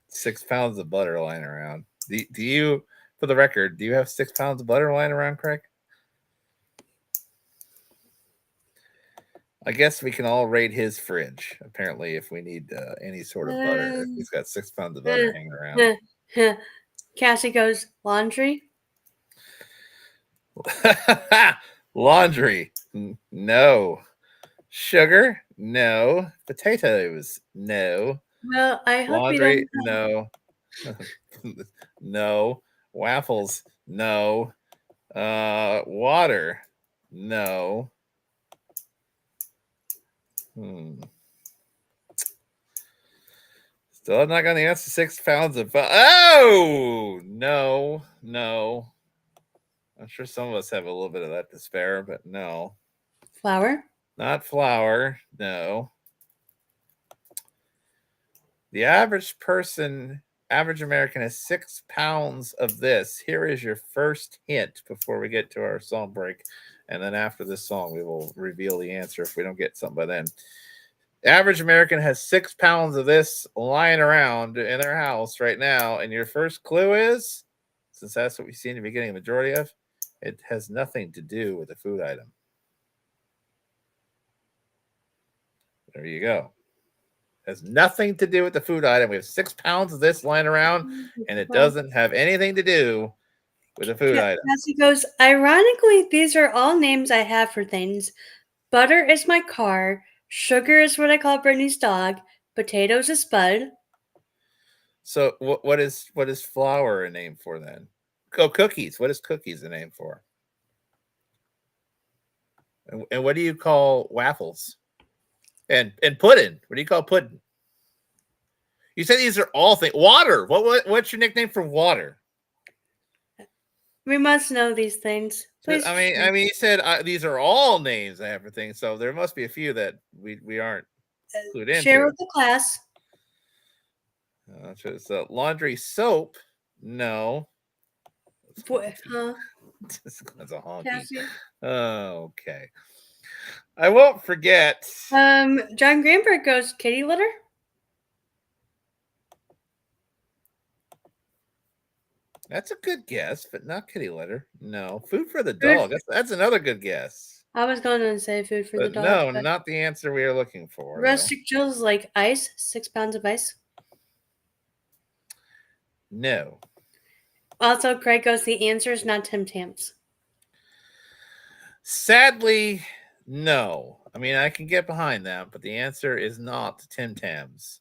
6 pounds of butter lying around. Do you, for the record, do you have 6 pounds of butter lying around, Craig? I guess we can all raid his fridge. Apparently, if we need any sort of butter, if he's got 6 pounds of butter hanging around. Cassie goes laundry. Laundry, no. Sugar, no. Potatoes, no. Well, I hope Laundry, you don't. no. No. Waffles, no. Water, no. Still not going to answer 6 pounds of. Oh no. I'm sure some of us have a little bit of that despair, but no. Flour. Not flour. No. The average American has 6 pounds of this. Here is your first hint before we get to our song break. And then after this song, we will reveal the answer if we don't get something by then. Average American has 6 pounds of this lying around in their house right now. And your first clue is, since that's what we seem to be getting a majority of, It has nothing to do with a food item. There you go. Has nothing to do with the food item. We have 6 pounds of this lying around, and it doesn't have anything to do with a food item. Cassie goes, ironically, these are all names I have for things. Butter is my car. Sugar is what I call Brittany's dog. Potatoes is Spud. So what is flour a name for then? Oh, cookies. What is cookies a name for? And what do you call waffles? And pudding. What do you call pudding? You said these are all things. Water. What's your nickname for water? We must know these things. Please. I mean, you said these are all names I have for things, so there must be a few that we aren't clued into. Share with the class. So laundry soap. No. Huh? That's a honky. Cassie? Okay. I won't forget. John Greenberg goes, kitty litter? That's a good guess, but not kitty litter. No. Food for the dog. That's another good guess. I was going to say food for the But dog. no, not the answer we are looking for. Rustic Jill's like ice, 6 pounds of ice. No. Also, Craig goes, the answer is not Tim Tams. Sadly, no. I mean, I can get behind that, but the answer is not Tim Tams.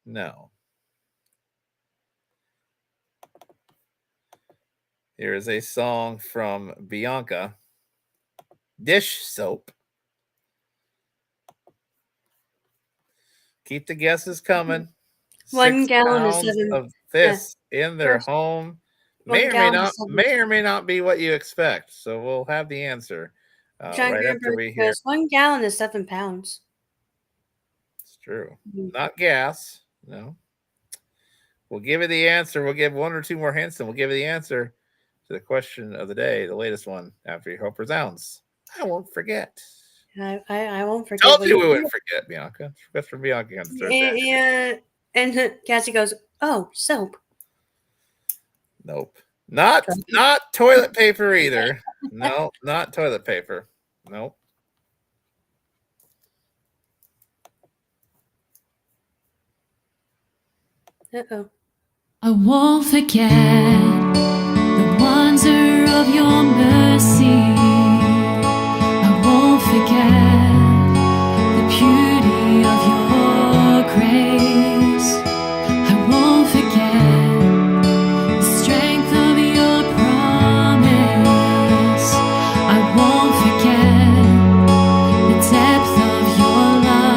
No. Here is a song from Bianca. Dish soap. Keep the guesses coming. 1 gallon is pounds 7 of this in their home. May or may not be what you expect. So we'll have the answer John right after we hear. 1 gallon is 7 pounds. It's true. Not gas. No. We'll give you the answer. We'll give 1 or 2 more hints, and we'll give you the answer to the question of the day, the latest one, after your hope resounds. I won't forget. I won't forget. Told you we wouldn't forget, Bianca. That's for Bianca on Thursday. Yeah. And Cassie goes, oh, soap. Nope. Not toilet paper either. No, not toilet paper. Nope. Uh-oh. I won't forget the wonder of your mercy. I won't forget the beauty of your grace. I won't forget the strength of your promise. I won't forget the depth of your love.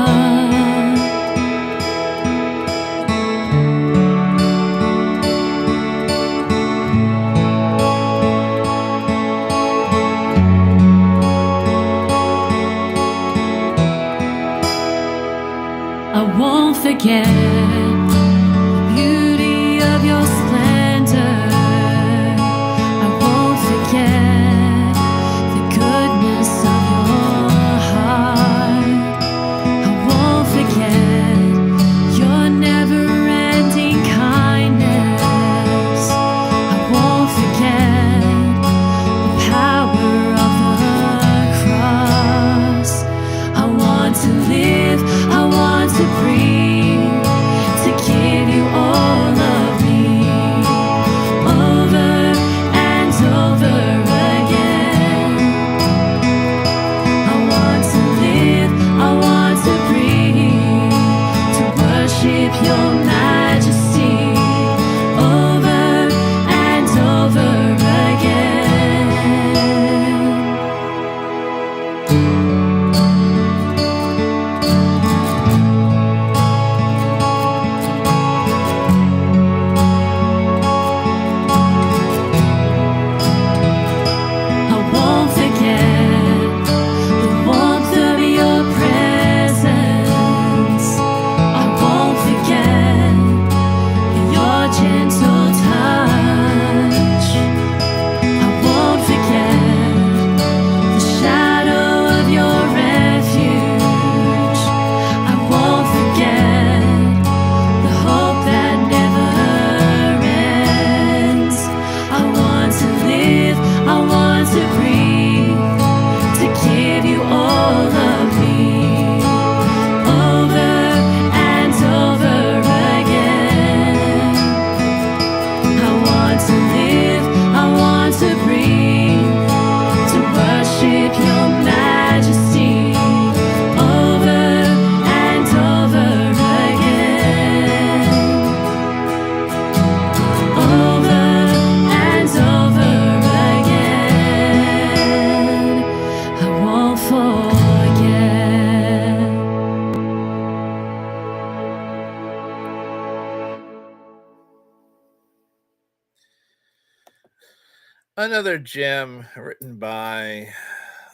Another gem written by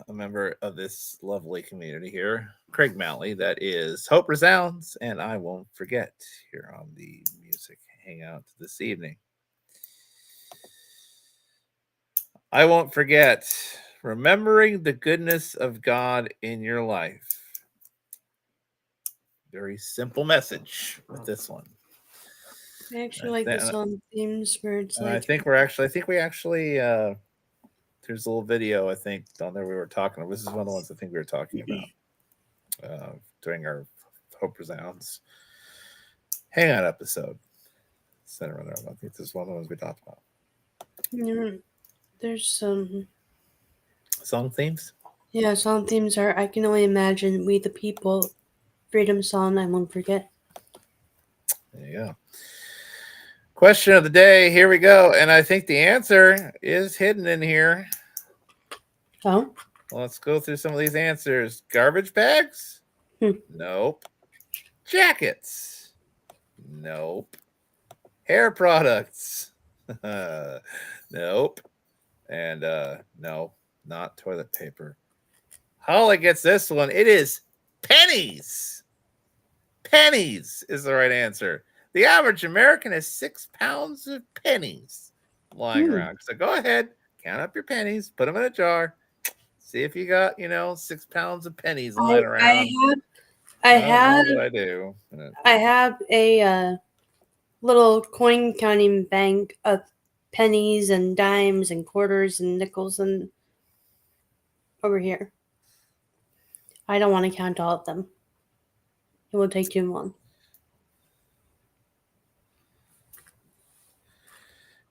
a member of this lovely community here, Craig Malley. That is Hope Resounds, and I Won't Forget here on the Music Hangout this evening. I won't forget remembering the goodness of God in your life. Very simple message with this one. I actually like the song themes where it's And I like think we actually there's a little video I think on there we were talking. This is one of the ones I think we were talking about during our Hope Resounds Hangout episode. Center on there. I think this is one of the ones we talked about. there's some Song themes? song themes are I Can Only Imagine, We the People, Freedom Song, I Won't Forget. There you go. Question of the day. Here we go. And I think the answer is hidden in here. Oh? Let's go through some of these answers. Garbage bags? Nope. Jackets? Nope. Hair products? Nope. And no, not toilet paper. Holly gets this one. It is pennies. Pennies is the right answer. The average American has 6 pounds of pennies lying around. So go ahead, count up your pennies, put them in a jar, see if you got 6 pounds of pennies lying around. I have a little coin counting bank of pennies and dimes and quarters and nickels and over here. I don't want to count all of them. It will take too long.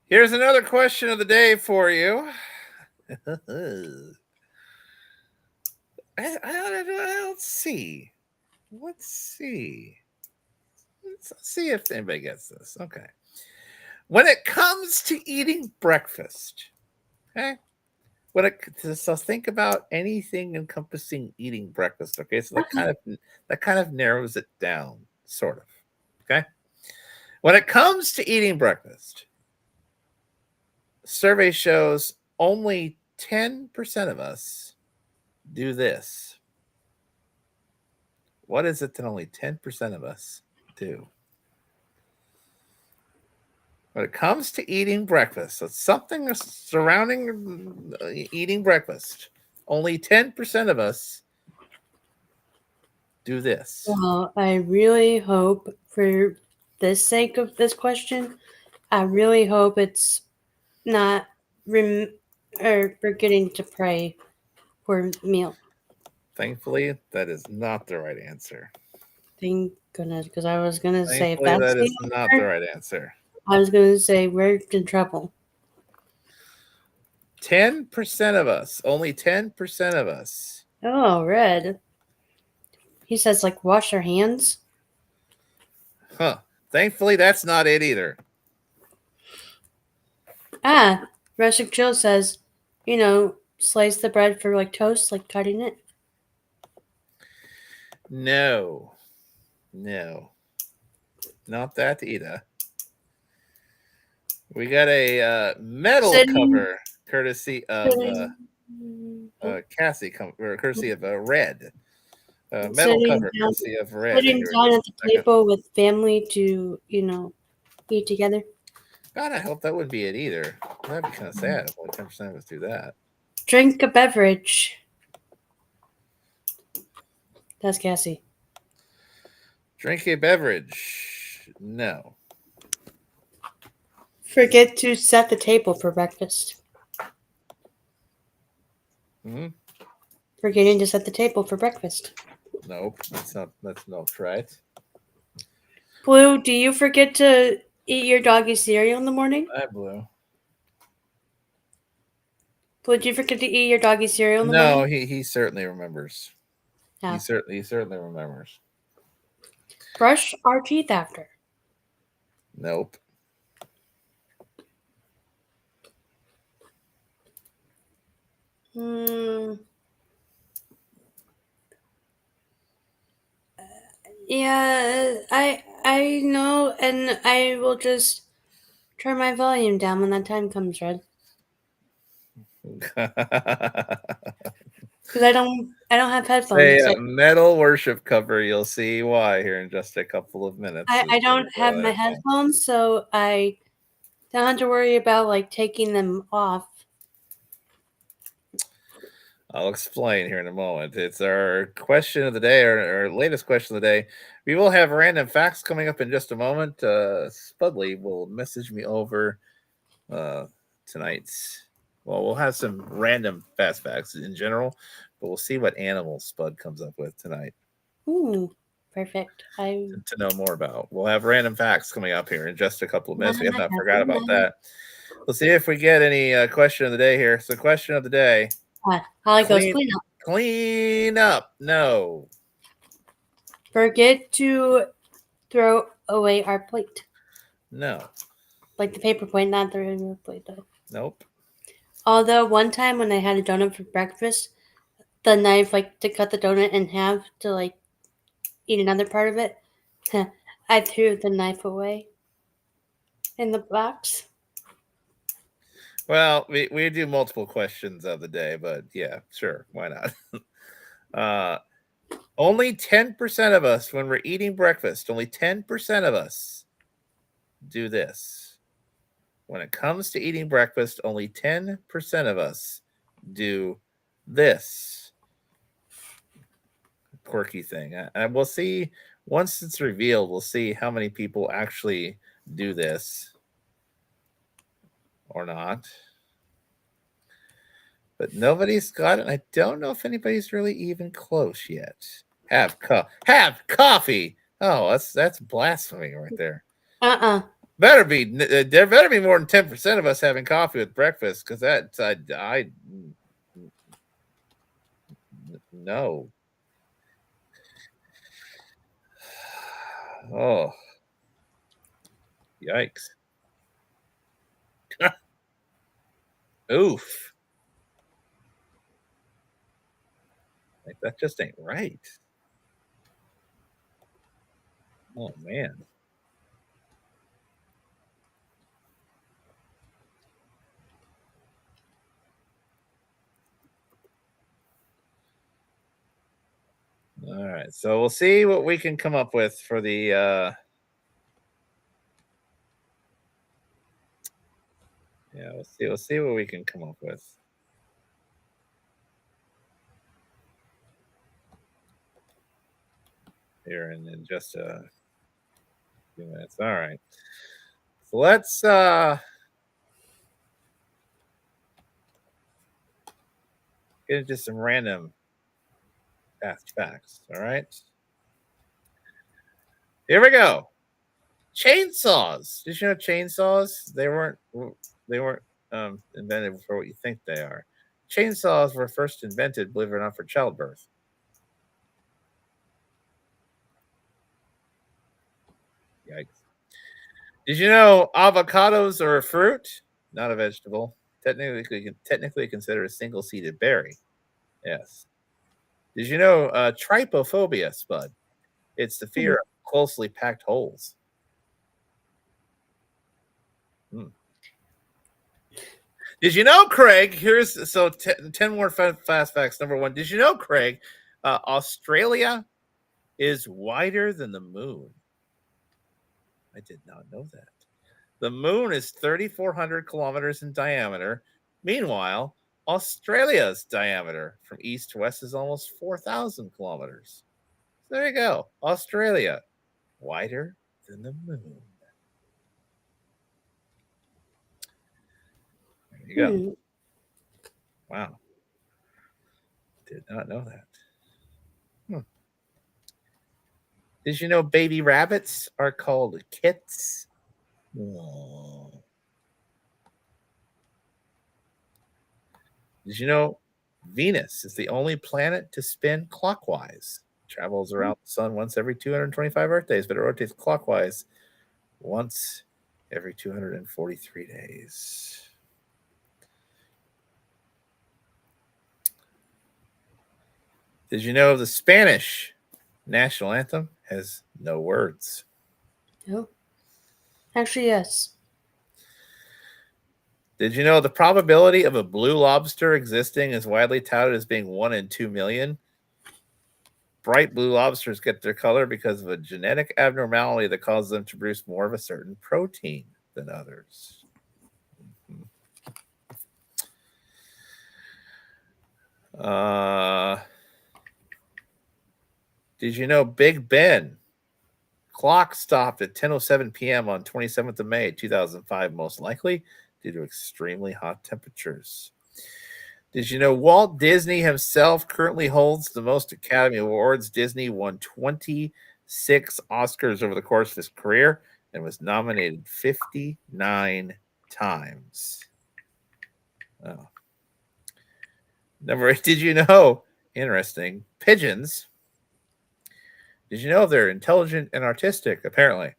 Here's another question of the day for you. Let's see. Let's see if anybody gets this. Okay. When it comes to eating breakfast, okay? So think about anything encompassing eating breakfast. Okay, so that kind of narrows it down, sort of. Okay. When it comes to eating breakfast, survey shows only 10% of us do this. What is it that only 10% of us do? When it comes to eating breakfast, so something surrounding eating breakfast, only 10% of us do this. Well, I really hope, for the sake of this question, I really hope it's not forgetting to pray for meal. Thankfully, that is not the right answer. Thank goodness, because I was going to say, if Thankfully, that's that is not the right answer. I was going to say, we're in trouble. 10% of us, only 10% of us. Oh, red. He says, like, wash our hands. Huh. Thankfully, that's not it either. Rustic Jill says, slice the bread for, like, toast, like cutting it. No. Not that either. We got a metal cover courtesy of Cassie, courtesy of Red. Metal cover courtesy of Red. Sitting down at the table with family to, eat together. God, I hope that wouldn't be it either. That'd be kind of sad if only 10% of us do that. Drink a beverage. That's Cassie. Drink a beverage. No. Forget to set the table for breakfast. Forgetting to set the table for breakfast. Nope. That's not right. Blue, do you forget to eat your doggy cereal in the morning? Hi, Blue. Blue, do you forget to eat your doggy cereal in the morning? No, he certainly remembers. No. He certainly remembers. Brush our teeth after. Nope. Yeah, I know, and I will just turn my volume down when that time comes, Red. Because I don't have headphones. Say so metal worship cover. You'll see why here in just a couple of minutes. I don't have my headphones, so I don't have to worry about like taking them off. I'll explain here in a moment. It's our question of the day, or our latest question of the day. We will have random facts coming up in just a moment. Spudley will message me over tonight's. Well, we'll have some random fast facts in general, but we'll see what animal Spud comes up with tonight Ooh, perfect. to know more about. We'll have random facts coming up here in just a couple of minutes. We have not forgot about that. We'll see if we get any question of the day here. So, question of the day. Holly goes clean up. Clean up. No. Forget to throw away our plate. No. Like the paper plate, not the regular plate though. Nope. Although one time when I had a donut for breakfast, the knife like to cut the donut in half to like eat another part of it, I threw the knife away in the box. Well, we do multiple questions of the day, but yeah, sure, why not? Only 10% of us, when we're eating breakfast, only 10% of us do this. When it comes to eating breakfast, only 10% of us do this quirky thing. And we'll see once it's revealed, we'll see how many people actually do this or not. But nobody's got it. I don't know if anybody's really even close yet. Have coffee. Oh, that's blasphemy right there. There better be more than 10% of us having coffee with breakfast, because that I no. Oh, yikes. Oof. Like, that just ain't right. Oh, man. All right. So we'll see what we can come up with for the yeah, we'll see what we can come up with. Here in just a few minutes. All right. So let's get into some random fast facts. All right. Here we go. Chainsaws. Did you know chainsaws? They weren't invented for what you think they are. Chainsaws were first invented, believe it or not, for childbirth. Yikes. Did you know avocados are a fruit, not a vegetable? Technically considered a single-seeded berry. Yes. Did you know trypophobia, Spud? It's the fear of closely packed holes. Did you know, Craig? Here's 10 more fast facts. Number one, did you know, Craig, Australia is wider than the moon? I did not know that. The moon is 3,400 kilometers in diameter. Meanwhile, Australia's diameter from east to west is almost 4,000 kilometers. So there you go. Australia, wider than the moon. There you go. Wow. Did not know that. Did you know baby rabbits are called kits? Aww. Did you know Venus is the only planet to spin clockwise? It travels around the sun once every 225 Earth days, but it rotates clockwise once every 243 days. Did you know the Spanish national anthem has no words? No. Actually, yes. Did you know the probability of a blue lobster existing is widely touted as being 1 in 2 million? Bright blue lobsters get their color because of a genetic abnormality that causes them to produce more of a certain protein than others. Did you know Big Ben clock stopped at 10:07 p.m. on 27th of May 2005, most likely due to extremely hot temperatures? Did you know Walt Disney himself currently holds the most Academy Awards? Disney won 26 Oscars over the course of his career and was nominated 59 times. Oh. Number 8, did you know? Interesting. Pigeons. Did you know they're intelligent and artistic, apparently?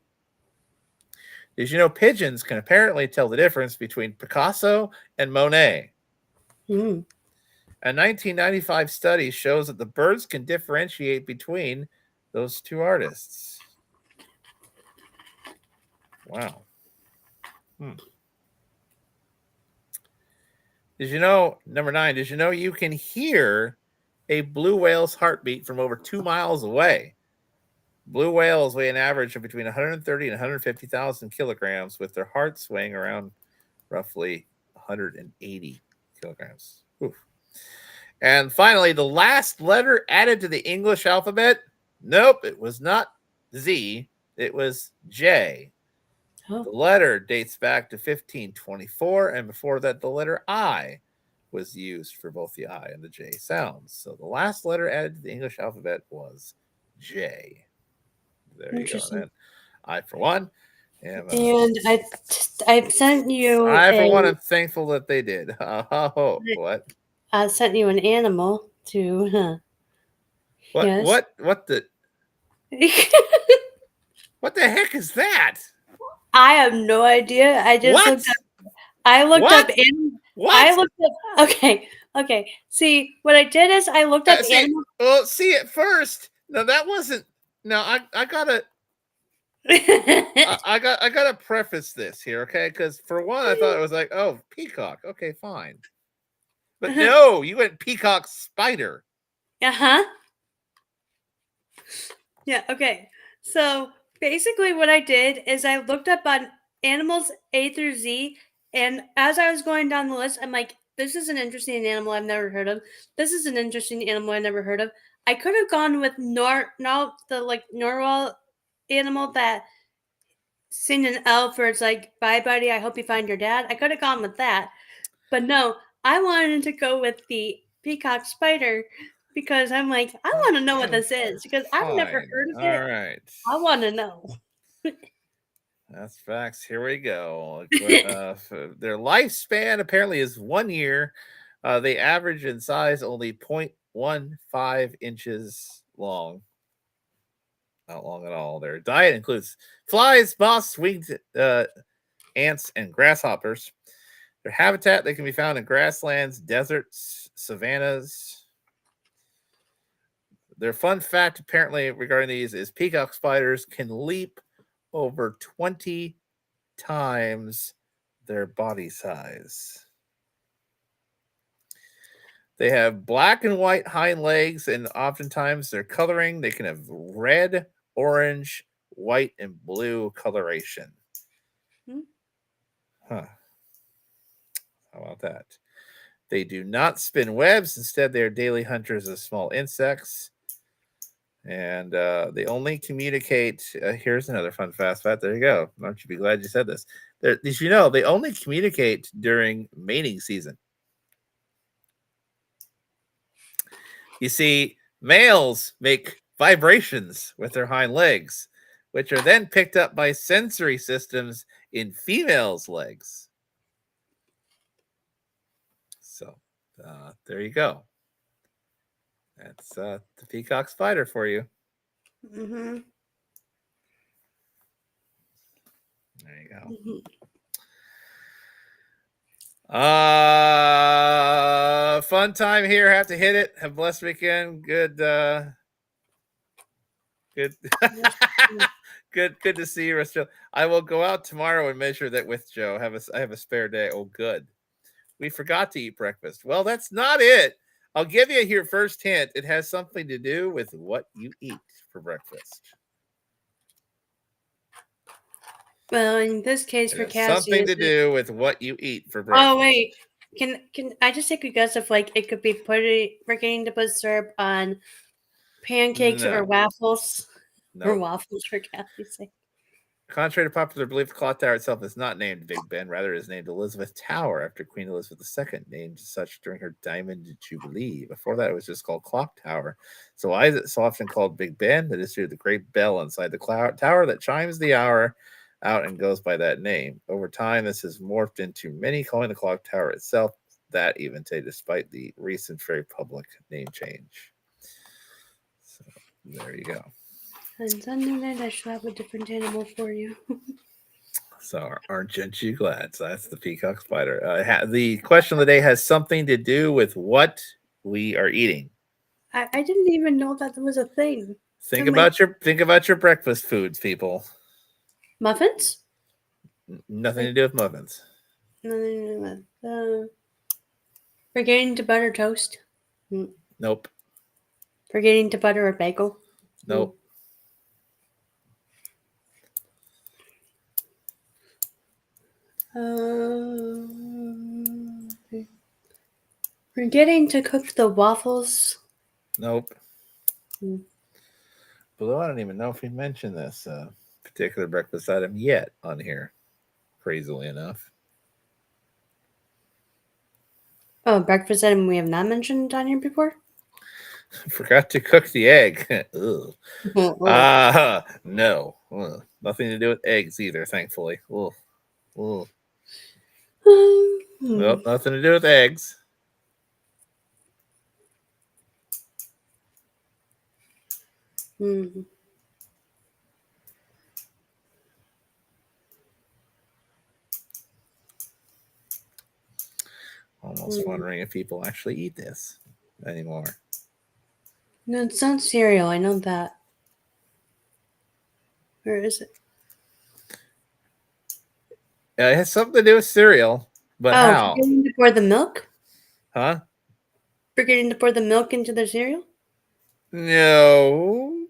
Did you know pigeons can apparently tell the difference between Picasso and Monet? Mm. A 1995 study shows that the birds can differentiate between those two artists. Wow. Did you know, number 9, did you know you can hear a blue whale's heartbeat from over 2 miles away? Blue whales weigh an average of between 130 and 150,000 kilograms, with their hearts weighing around roughly 180 kilograms. Oof. And finally, the last letter added to the English alphabet? Nope, it was not Z, it was J. Oh. The letter dates back to 1524, and before that, the letter I was used for both the I and the J sounds. So the last letter added to the English alphabet was J. There you go. Interesting. And I, for one, am And I sent you I, for one, am thankful that they did. What? I sent you an animal to What? yes. What the? What the heck is that? I have no idea. I just What? looked up. I looked What? up animal. What? I looked up. Okay. See, what I did is I looked up animal. Well, see it first. No, that wasn't. No, I gotta. I gotta preface this here, okay? Because for one, I thought it was like, oh, peacock. Okay, fine. But no, you went peacock spider. Uh-huh. Yeah, okay. So basically what I did is I looked up on animals A through Z, and as I was going down the list, I'm like, this is an interesting animal I've never heard of. This is an interesting animal I've never heard of. I could have gone with the narwhal animal that sing an elf where it's like, bye buddy, I hope you find your dad. I could have gone with that. But no, I wanted to go with the peacock spider because I'm like, I want to know what this is because I've never Fine. heard of All it. right. I want to know. That's facts. Here we go. Their lifespan apparently is 1 year. They average in size only 0.15 inches long. Not long at all. Their diet includes flies, moths, winged ants, and grasshoppers. Their habitat, they can be found in grasslands, deserts, savannas. Their fun fact, apparently, regarding these is peacock spiders can leap over 20 times their body size. They have black and white hind legs, and oftentimes their coloring, they can have red, orange, white, and blue coloration. Huh. How about that? They do not spin webs. Instead, they are daily hunters of small insects. And they only communicate. Here's another fun fast fact. There you go. Aren't you be glad you said this? Did you know they only communicate during mating season? You see, males make vibrations with their hind legs, which are then picked up by sensory systems in females' legs. So there you go. That's the peacock spider for you. Mm-hmm. There you go. Mm-hmm. Fun time here. Have to hit it. Have a blessed weekend. Good. Good. Good to see you, Joe. I will go out tomorrow and measure that with Joe. I have a spare day. Oh, good. We forgot to eat breakfast. Well, that's not it. I'll give you your first hint. It has something to do with what you eat for breakfast. Well, in this case, It for has Cassie, something is to it- do with what you eat for breakfast. Oh wait, can I just take a guess if like it could be forgetting to put syrup on pancakes or No. waffles or No. waffles for Cassie's sake? Contrary to popular belief, the clock tower itself is not named Big Ben. Rather, it is named Elizabeth Tower after Queen Elizabeth II, named such during her Diamond Jubilee. Before that, it was just called Clock Tower. So why is it so often called Big Ben? That is due to the great bell inside the tower that chimes the hour out and goes by that name. Over time, this has morphed into many calling the clock tower itself that even today, despite the recent very public name change. So there you go. And Sunday night, I shall have a different animal for you. So aren't you glad? So that's the peacock spider. The question of the day has something to do with what we are eating. I didn't even know that was a thing. Think I'm like- about your breakfast foods, people. Muffins? Nothing to do with muffins. Forgetting to butter toast. Nope. Forgetting to butter a bagel. Nope. Forgetting to cook the waffles. Nope. Hmm. Although I don't even know if we mentioned this particular breakfast item yet on here, crazily enough. Oh, breakfast item we have not mentioned on here before? Forgot to cook the egg. Ugh. Oh. No. Ugh. Nothing to do with eggs either, thankfully. Ugh. Ugh. Nope, nothing to do with eggs. Almost wondering if people actually eat this anymore. No, it's not cereal. I know that. Where is it? It has something to do with cereal, but how? Forgetting to pour the milk? Huh? Forgetting to pour the milk into the cereal? No.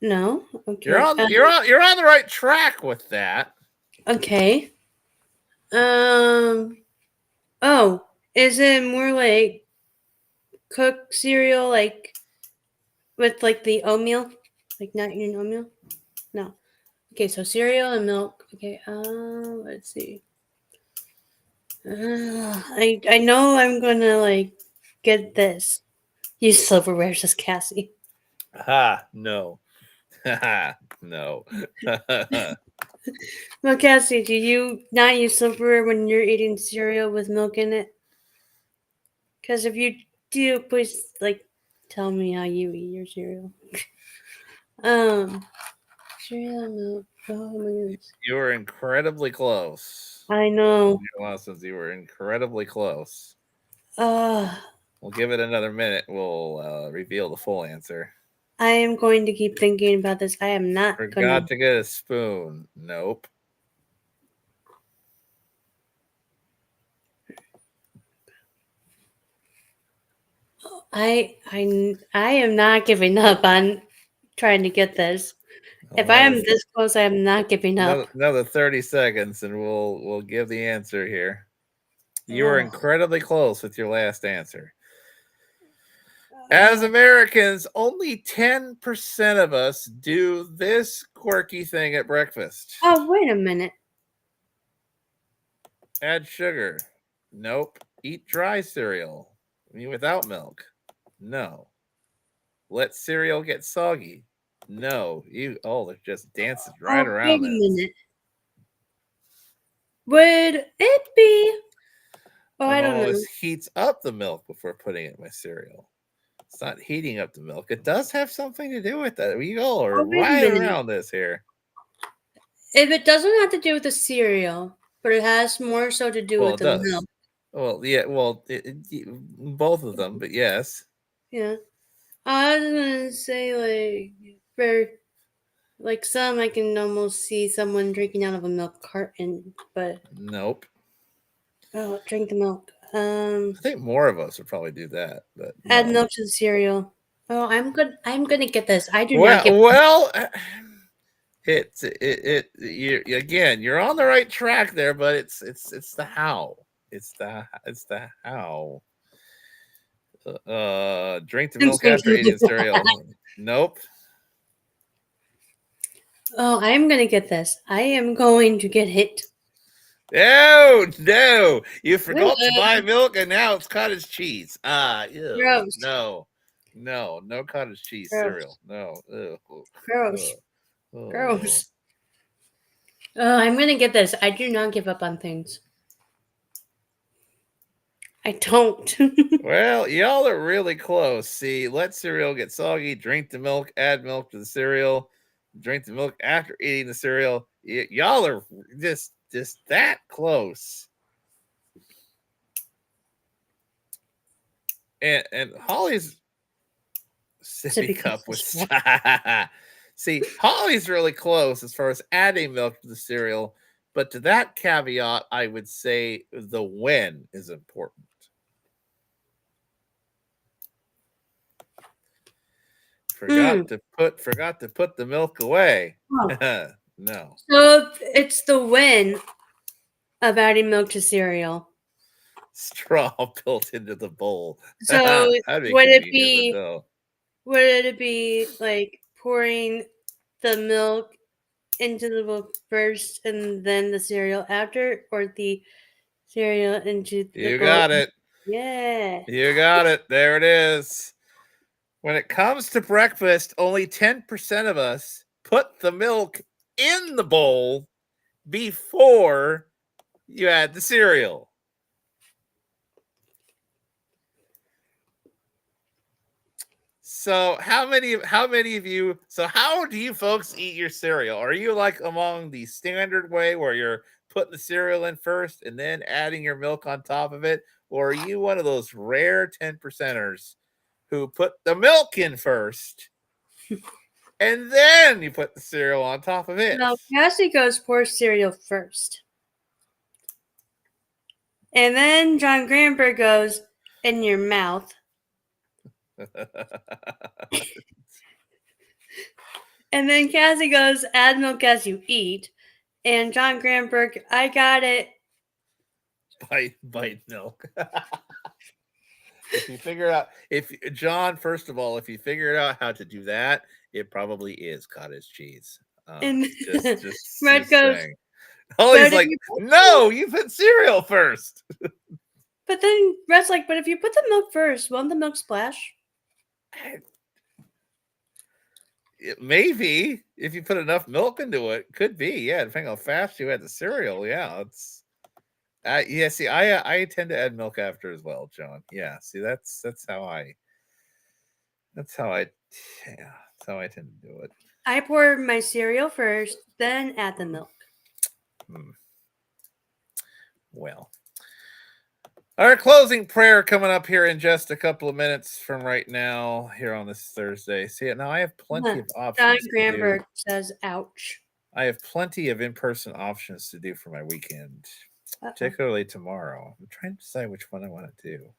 No. Okay. You're on the right track with that. Okay. Oh, is it more like cooked cereal, like with like the oatmeal, like not eating oatmeal? No. Okay, so cereal and milk. Okay. Let's see. I know I'm gonna like get this. Use silverware, says Cassie. Ha, no. Ha, no. Well, Cassie, do you not use silverware when you're eating cereal with milk in it? Because if you do, please like tell me how you eat your cereal. Cereal milk. Oh my goodness. You were incredibly close. I know. Lessons, you were incredibly close. Uh, We'll give it another minute. We'll reveal the full answer. I am going to keep thinking about this. I am not Forgot gonna. to get a spoon. Nope. I am not giving up on trying to get this. If I am this close, I am not giving up. Another 30 seconds, and we'll give the answer here. You were Oh. incredibly close with your last answer. As Americans, only 10% of us do this quirky thing at breakfast. Oh, wait a minute. Add sugar. Nope. Eat dry cereal. I mean, without milk. No. Let cereal get soggy. No. They're just dancing right around Wait a this. minute. Would it be? Oh, I don't know. This heats up the milk before putting it in my cereal. It's not heating up the milk. It does have something to do with that. We all are wait a right minute. around this here. If it doesn't have to do with the cereal, but it has more so to do Well, with it the does. milk. Well, yeah. Well, both of them, but yes. Yeah. I was gonna say like some I can almost see someone drinking out of a milk carton, but Nope. Oh, drink the milk. I think more of us would probably do that, but Add no. milk to the cereal. Oh, I'm good. I'm gonna get this. I do not get. Well, you again. You're on the right track there, but it's the how. It's the how. Drink the milk after eating cereal. Nope. Oh, I'm gonna get this. I am going to get it. No. You forgot to buy milk, and now it's cottage cheese. Ew. Gross. No cottage cheese Gross. cereal. No. Ew. Gross. Ugh. Gross. Oh, I'm gonna get this. I do not give up on things. I don't. Well, y'all are really close. See, let cereal get soggy, drink the milk, add milk to the cereal, drink the milk after eating the cereal. Y'all are just that close. And Holly's sippy cup was see, Holly's really close as far as adding milk to the cereal, but to that caveat, I would say the when is important. Forgot to put the milk away. Oh. No. So it's the win of adding milk to cereal. Straw built into the bowl. So That'd would it convenient, be but no. would it be like pouring the milk into the bowl first and then the cereal after, or the cereal into the You bowl? got it. Yeah. You got it. There it is. When it comes to breakfast, only 10% of us put the milk in the bowl before you add the cereal. So how many of you, so how do you folks eat your cereal? Are you like among the standard way where you're putting the cereal in first and then adding your milk on top of it? Or are you one of those rare 10%ers who put the milk in first and then you put the cereal on top of it? No, Cassie goes pour cereal first. And then John Granberg goes in your mouth. And then Cassie goes, add milk as you eat. And John Granberg, I got it. Bite milk. If you figure out, John, first of all, if you figure out how to do that, it probably is cottage cheese. And Just Red goes, saying. Holly's "But if like, you put no, you put cereal first. but then Red's like, but if you put the milk first, won't the milk splash? Maybe if you put enough milk into it, could be. Yeah, depending on how fast you add the cereal. Yeah, it's. Yeah, see, I tend to add milk after as well, John. Yeah, see, that's how I tend to do it. I pour my cereal first, then add the milk. Well, our closing prayer coming up here in just a couple of minutes from right now here on this Thursday. See, now I have plenty of John options. to do. Granberg says, ouch. I have plenty of in-person options to do for my weekend, particularly tomorrow. I'm trying to decide which one I want to do.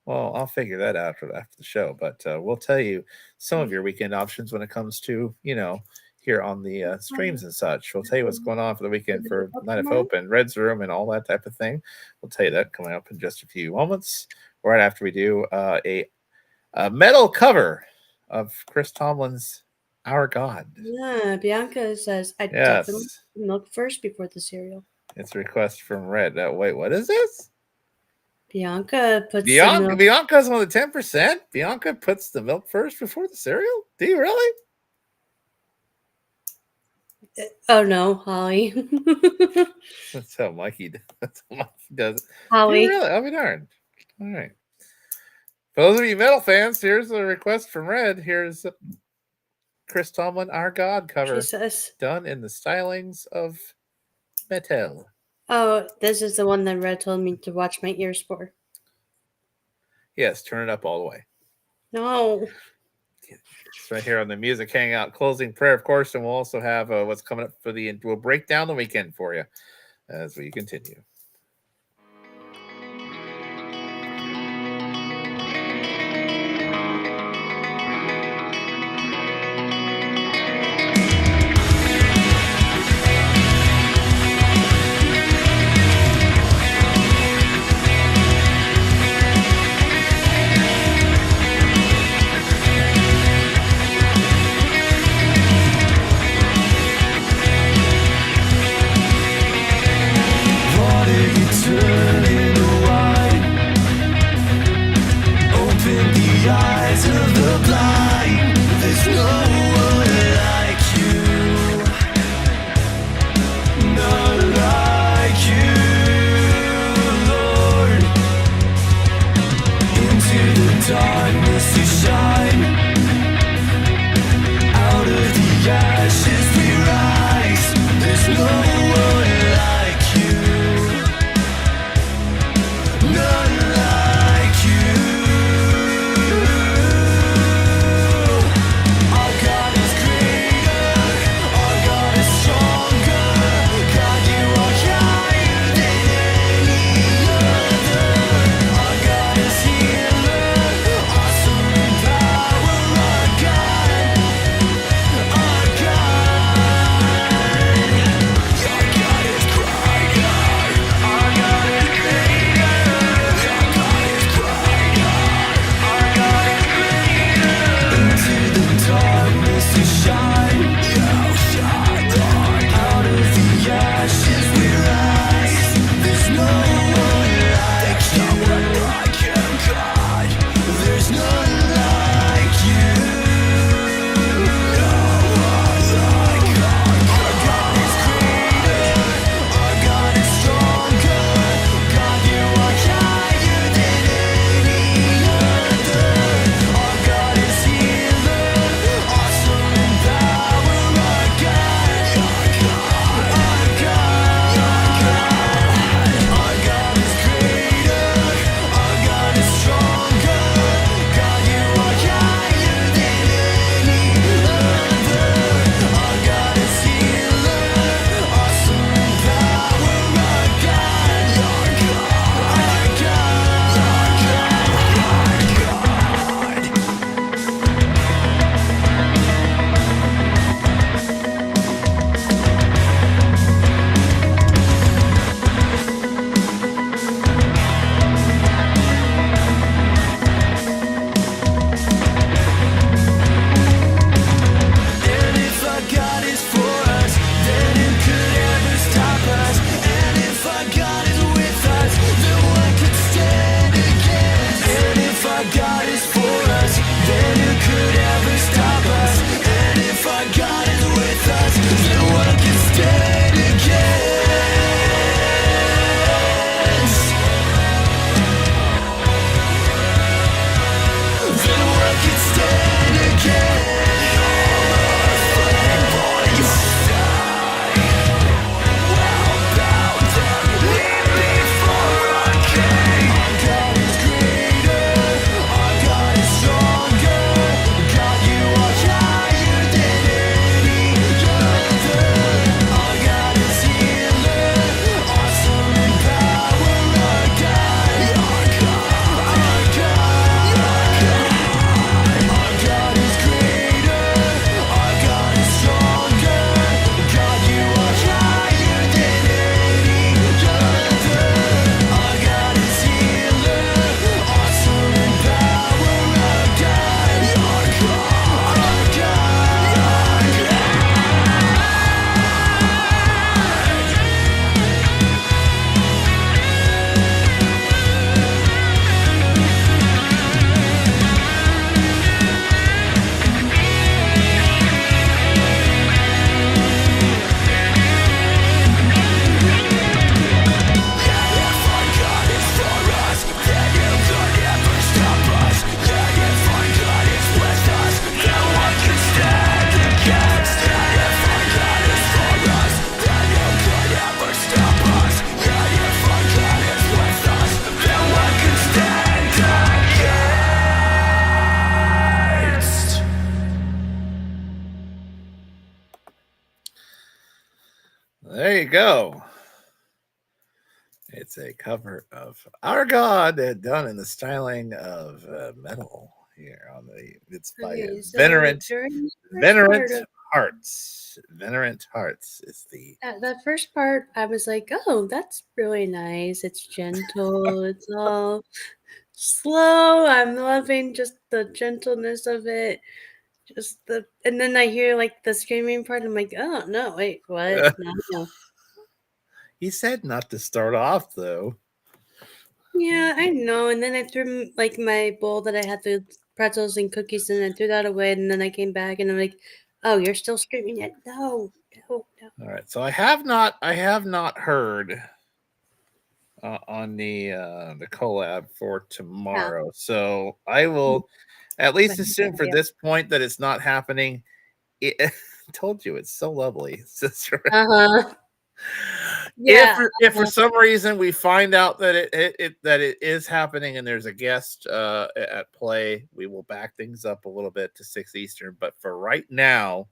Well, I'll figure that out after the show, but we'll tell you some of your weekend options when it comes to, here on the streams and such. We'll tell you what's going on for the weekend for Night of Hope and Red's Room and all that type of thing. We'll tell you that coming up in just a few moments, right after we do a metal cover of Chris Tomlin's Our God. Yeah, Bianca says, I Yes. took the milk first before the cereal. It's a request from Red. Wait, what is this? Bianca puts Bianca's one of the 10%. Bianca puts the milk first before the cereal. Do you really? Oh no, Holly. That's how Mikey does it. Holly. Really? I'll be darned. All right. For those of you metal fans, here's a request from Red. Here's Chris Tomlin, Our God cover, done in the stylings of metal. Oh, this is the one that Red told me to watch my ears for. Yes, turn it up all the way. No. It's right here on the Music Hangout closing prayer, of course, and we'll also have what's coming up we'll break down the weekend for you as we continue. you go. It's a cover of Our God done in the styling of metal here on the. It's by Okay, so Venerant during the first Venerant part of Hearts. Venerant Hearts is the. that first part, I was like, "Oh, that's really nice. It's gentle. It's all slow. I'm loving just the gentleness of it. Just the, and then I hear like the screaming part. I'm like, oh no, wait, what? No. He said not to start off though. Yeah, I know. And then I threw like my bowl that I had the pretzels and cookies in, and I threw that away. And then I came back and I'm like, oh, you're still screaming it? No, no, no. All right, so I have not heard on the collab for tomorrow. So I will at least assume for this point that it's not happening. It, told you it's so lovely, sister. Uh-huh. Yeah. If for some reason we find out that it is happening and there's a guest at play, we will back things up a little bit to 6 Eastern. But for right now,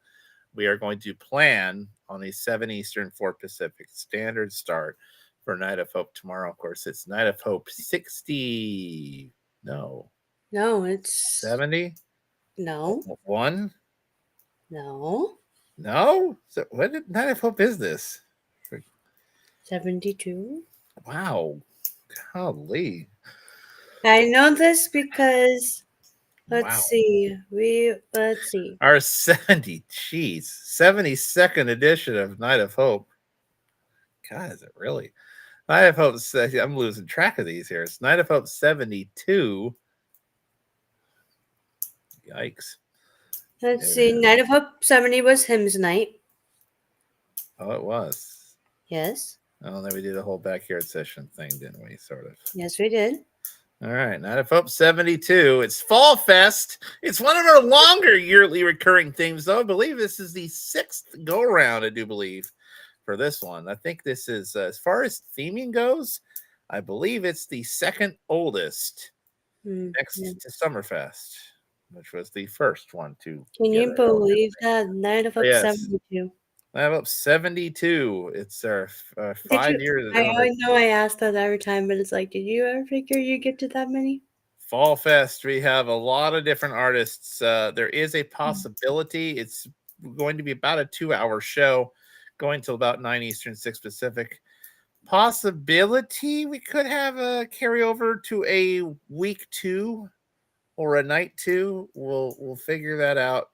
we are going to plan on a 7 Eastern, 4 Pacific standard start for Night of Hope tomorrow. Of course, it's Night of Hope 60. No, No, it's 70. no, 1. no. No. So what Night of Hope is this? 72. Wow. Golly. I know this because let's Wow. see. Let's see. Our 72nd edition of Night of Hope. God, is it really? Night of Hope, I'm losing track of these here. It's Night of Hope 72. Yikes. Let's see. Night of Hope 70 was Hymns Night. Oh, it was. Yes. Oh, then we did a whole backyard session thing, didn't we? Sort of. Yes, we did. All right. Night of Hope 72. It's Fall Fest. It's one of our longer yearly recurring themes, though. I believe this is the 6th go around, I do believe, for this one. I think this is, as far as theming goes, I believe it's the 2nd oldest next to Summerfest, which was the first one to. Can you believe that? Night of Hope 72. Night of Hope 72. It's our 5 years. I know I ask that every time, but it's like, did you ever figure you get to that many? Fall Fest, we have a lot of different artists. There is a possibility it's going to be about a 2-hour show, going till about 9 Eastern, 6 Pacific. Possibility we could have a carryover to a week 2 or a night 2. We'll figure that out.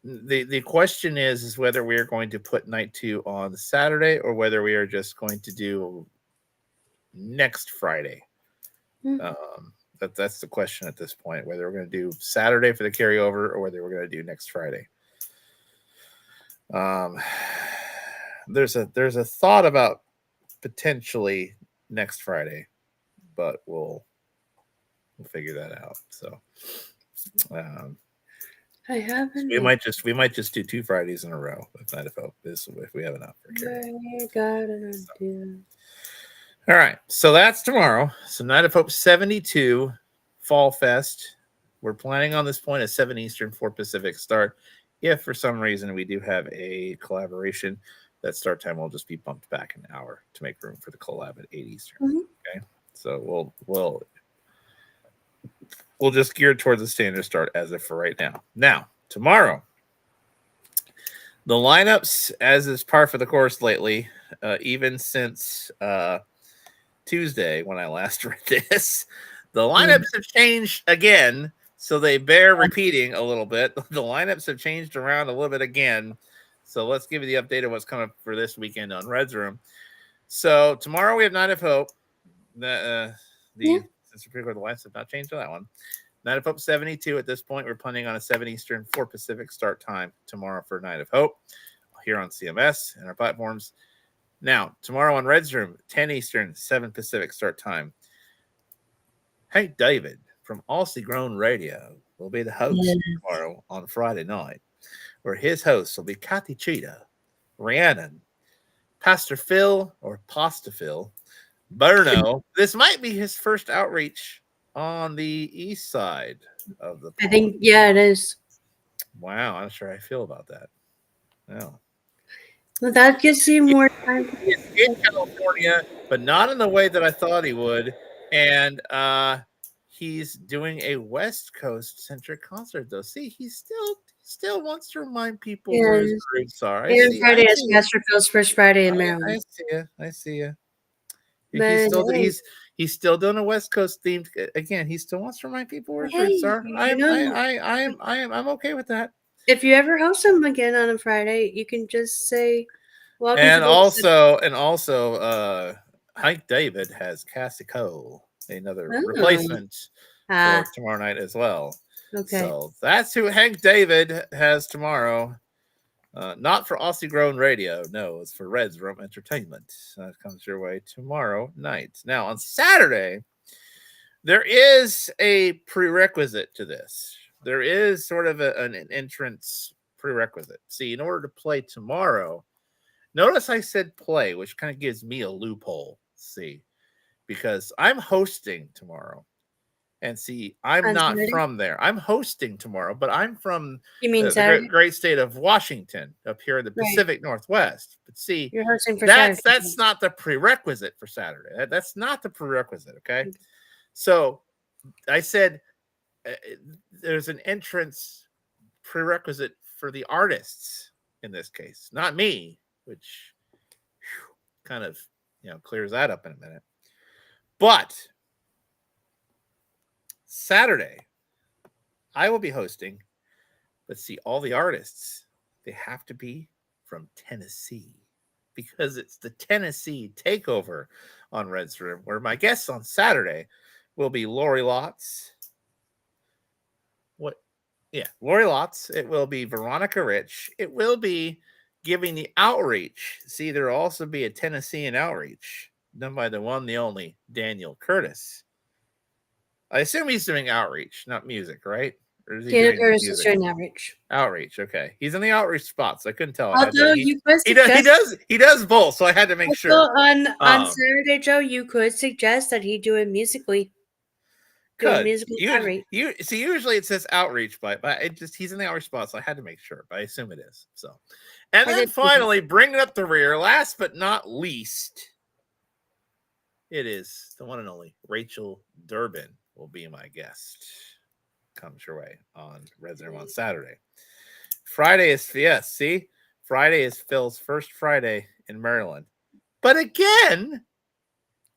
The question is whether we are going to put night 2 on Saturday or whether we are just going to do next Friday. That's the question at this point, whether we're going to do Saturday for the carryover or whether we're going to do next Friday. There's a thought about potentially next Friday, but we'll figure that out. So I haven't. we might just do 2 Fridays in a row with Night of Hope if we have enough for carryover. All right, so that's tomorrow. So Night of Hope 72, Fall Fest. We're planning on this point at 7 Eastern, 4 Pacific start. If for some reason we do have a collaboration, that start time will just be bumped back an hour to make room for the collab at 8 Eastern. Okay, so we'll just gear towards the standard start as of for right now. Now, tomorrow, the lineups, as is par for the course lately, even since Tuesday when I last read this, the lineups have changed again, so they bear repeating a little bit. The lineups have changed around a little bit again, so let's give you the update of what's coming up for this weekend on Red's Room. So tomorrow we have Night of Hope. Since the lineups have not changed on that one. Night of Hope 72 at this point. We're planning on a 7 Eastern, 4 Pacific start time tomorrow for Night of Hope here on CMS and our platforms. Now, tomorrow on Red's Room, 10 Eastern, 7 Pacific start time. Hank David from Aussie Grown Radio will be the host tomorrow on Friday night, where his hosts will be Kathy Cheetah, Rhiannon, Pastor Phil or Pasta Phil, Berno. This might be his first outreach on the east side of the pond. I think, yeah, it is. Wow, I'm not sure how I feel about that. No. Well, that gives you more time. He's in California, but not in the way that I thought he would. And he's doing a West Coast centric concert, though. See, he still wants to remind people where his Yes. roots are. And Friday is see Pastor Phil's first Friday in I Maryland. see you. I see you. But He's still doing a West Coast themed again. He still wants to remind people where his hey, roots are. I'm okay with that. If you ever host him again on a Friday, you can just say, "Welcome And to also, Hank David has Cassie Cole, another Oh. replacement Ah, for tomorrow night as well. okay. So that's who Hank David has tomorrow. Not for Aussie Grown Radio. No, it's for Red's Room Entertainment. That comes your way tomorrow night. Now, on Saturday, there is a prerequisite to this. There is sort of an entrance prerequisite. See, in order to play tomorrow, notice I said play, which kind of gives me a loophole. See, because I'm hosting tomorrow. And see, I'm On not Saturday? from there. I'm hosting tomorrow, but I'm from You mean the Saturday? great state of Washington up here in the Right. Pacific Northwest. But see, You're hosting for that's Saturday. not the prerequisite for Saturday. That's not the prerequisite. Okay. Mm-hmm. So I said there's an entrance prerequisite for the artists in this case, not me, which kind of clears that up in a minute. But Saturday, I will be hosting. Let's see, all the artists, they have to be from Tennessee because it's the Tennessee takeover on Red's Room, where my guests on Saturday will be Lori Lotz. Lori Lotz. It will be Veronica Rich. It will be giving the outreach. See, there will also be a Tennessean outreach done by the one, the only Daniel Curtis. I assume he's doing outreach, not music, right? Or is he Daniel doing Curtis is music? doing outreach. Outreach, okay. He's in the outreach spots. I couldn't tell. Although you could he suggest, does both, so I had to make also sure. on Saturday, Joe, you could suggest that he do it musically. Do a musical outreach. Usually it says outreach, but he's in the outreach spot, so I had to make sure. But I assume it is. So, and then finally, bringing up the rear, last but not least, it is the one and only Rachel Durbin will be my guest. Comes your way on Red's Room on Saturday. Friday is Friday is Phil's first Friday in Maryland, but again,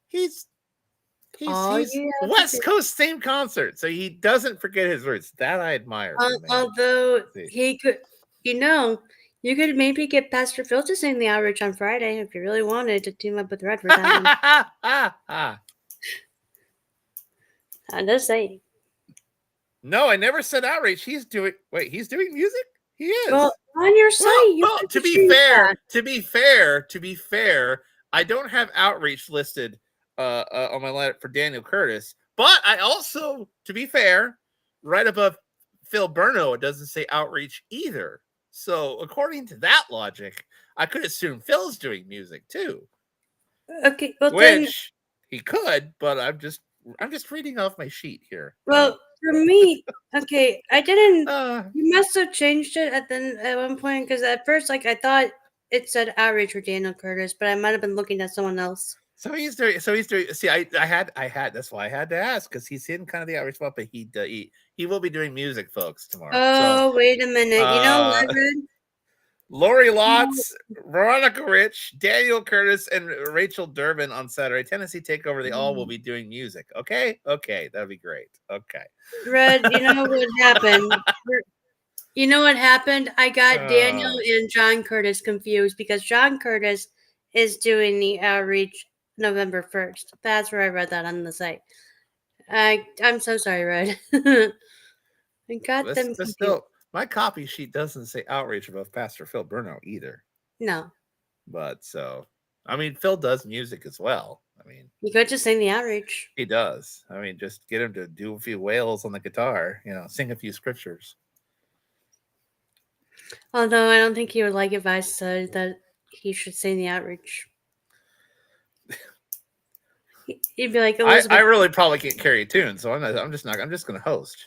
he's West Coast themed concert, so he doesn't forget his roots. That I admire. Although he could, you could maybe get Pastor Phil to sing the outreach on Friday if you really wanted to team up with Red for that one. I'm just saying. No, I never said outreach. He's doing music? He is. Well, on your site, to be fair, I don't have outreach listed on my letter for Daniel Curtis, but I also, to be fair, right above Phil Berno, it doesn't say outreach either. So according to that logic, I could assume Phil's doing music too. Okay, well which he could, but I'm just reading off my sheet here. Well, for me, okay, I didn't. You must have changed it at one point because at first, I thought it said outreach for Daniel Curtis, but I might have been looking at someone else. So he's doing. See, I had. That's why I had to ask because he's in kind of the outreach spot, but he will be doing music, folks, tomorrow. Oh, wait a minute! You know what, Red? Lori Lotz, Veronica Rich, Daniel Curtis, and Rachel Durbin on Saturday. Tennessee Takeover. They all will be doing music. Okay, that'd be great. Okay, Red. You know what happened? You know what happened? I got Daniel and John Curtis confused because John Curtis is doing the outreach November 1st. That's where I read that on the site. I'm so sorry, Red. I got them confused. Still, my copy sheet doesn't say outreach above Pastor Phil Berno either. No. But Phil does music as well. You could just sing the outreach. He does. Just get him to do a few wails on the guitar, sing a few scriptures. Although I don't think he would like if I said that he should sing the outreach. He'd be like, Elizabeth. I really probably can't carry a tune, so I'm just going to host.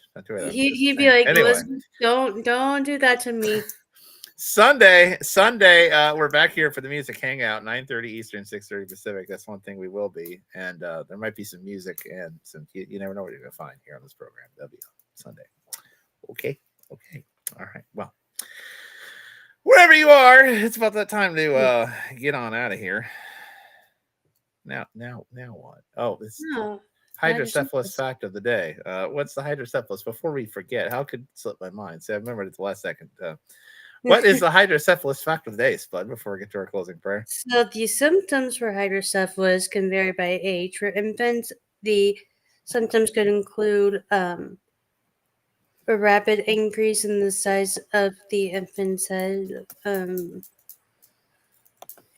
He'd be like, anyway. Elizabeth, don't do that to me. Sunday, we're back here for the music hangout, 9:30 Eastern, 6:30 Pacific. That's one thing we will be, and there might be some music and some. You never know what you're gonna find here on this program. That'll be on Sunday. Okay, all right. Well, wherever you are, it's about that time to get on out of here. Now what? Oh, it's No, hydrocephalus fact of the day. What's the hydrocephalus? Before we forget, how could it slip my mind? See, I remembered at the last second. What is the hydrocephalus fact of the day, Spud, before we get to our closing prayer? So the symptoms for hydrocephalus can vary by age. For infants, the symptoms could include a rapid increase in the size of the infant's head,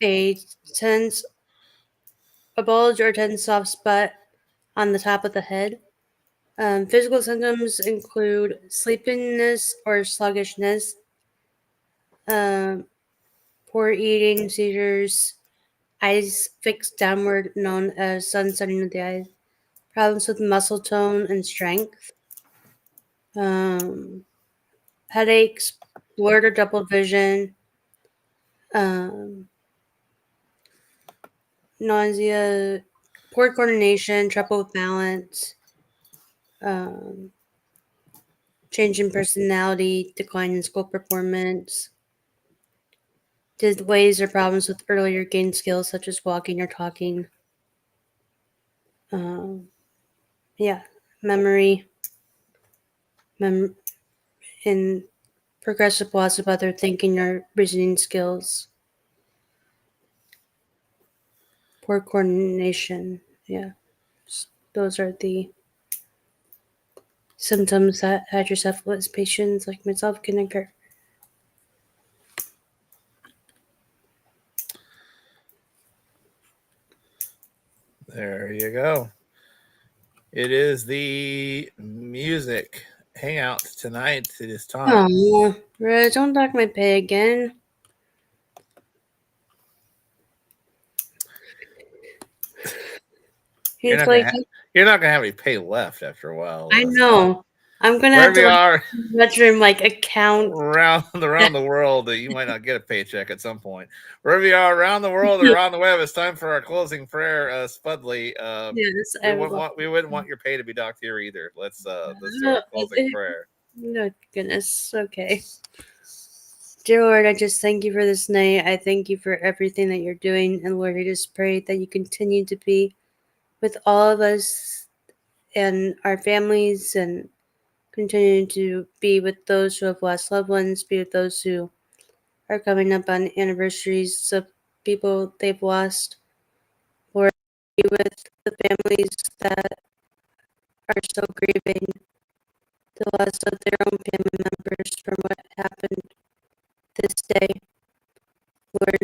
a tense, a bulge or tense soft spot on the top of the head. Physical symptoms include sleepiness or sluggishness, poor eating, seizures, eyes fixed downward, known as sun setting of the eyes, problems with muscle tone and strength, headaches, blurred or double vision, nausea, poor coordination, trouble with balance, change in personality, decline in school performance, delays or problems with earlier gained skills such as walking or talking. Memory, and progressive loss of other thinking or reasoning skills. Poor coordination. Yeah. Those are the symptoms that hydrocephalus patients like myself can occur. There you go. It is the music hangout tonight. It is time. Oh, Rose, don't dock my pay again. You're It's not, like, you're not gonna have any pay left after a while. I know. I'm gonna have Wherever you to are bedroom account. around the world, you might not get a paycheck at some point. Wherever you are around the world or around the web, it's time for our closing prayer. Spudley, Yes, we wouldn't want your pay to be docked here either. Let's do our closing prayer. No, goodness. Okay. Dear Lord, I just thank you for this night. I thank you for everything that you're doing. And Lord, I just pray that you continue to be with all of us and our families and continue to be with those who have lost loved ones, be with those who are coming up on anniversaries of people they've lost. Lord, be with the families that are still grieving the loss of their own family members from what happened this day. Lord,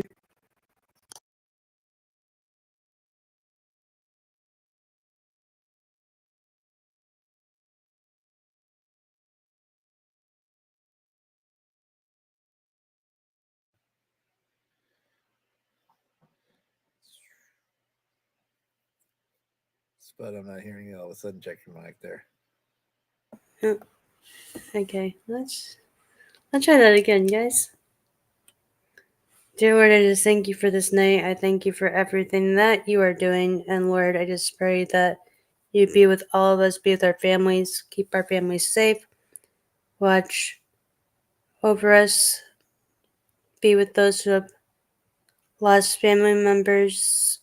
Spud, I'm not hearing you. All of a sudden, check your mic there. okay, let's try that again, guys. Dear Lord, I just thank you for this night. I thank you for everything that you are doing. And Lord, I just pray that you be with all of us, be with our families, keep our families safe, watch over us, be with those who have lost family members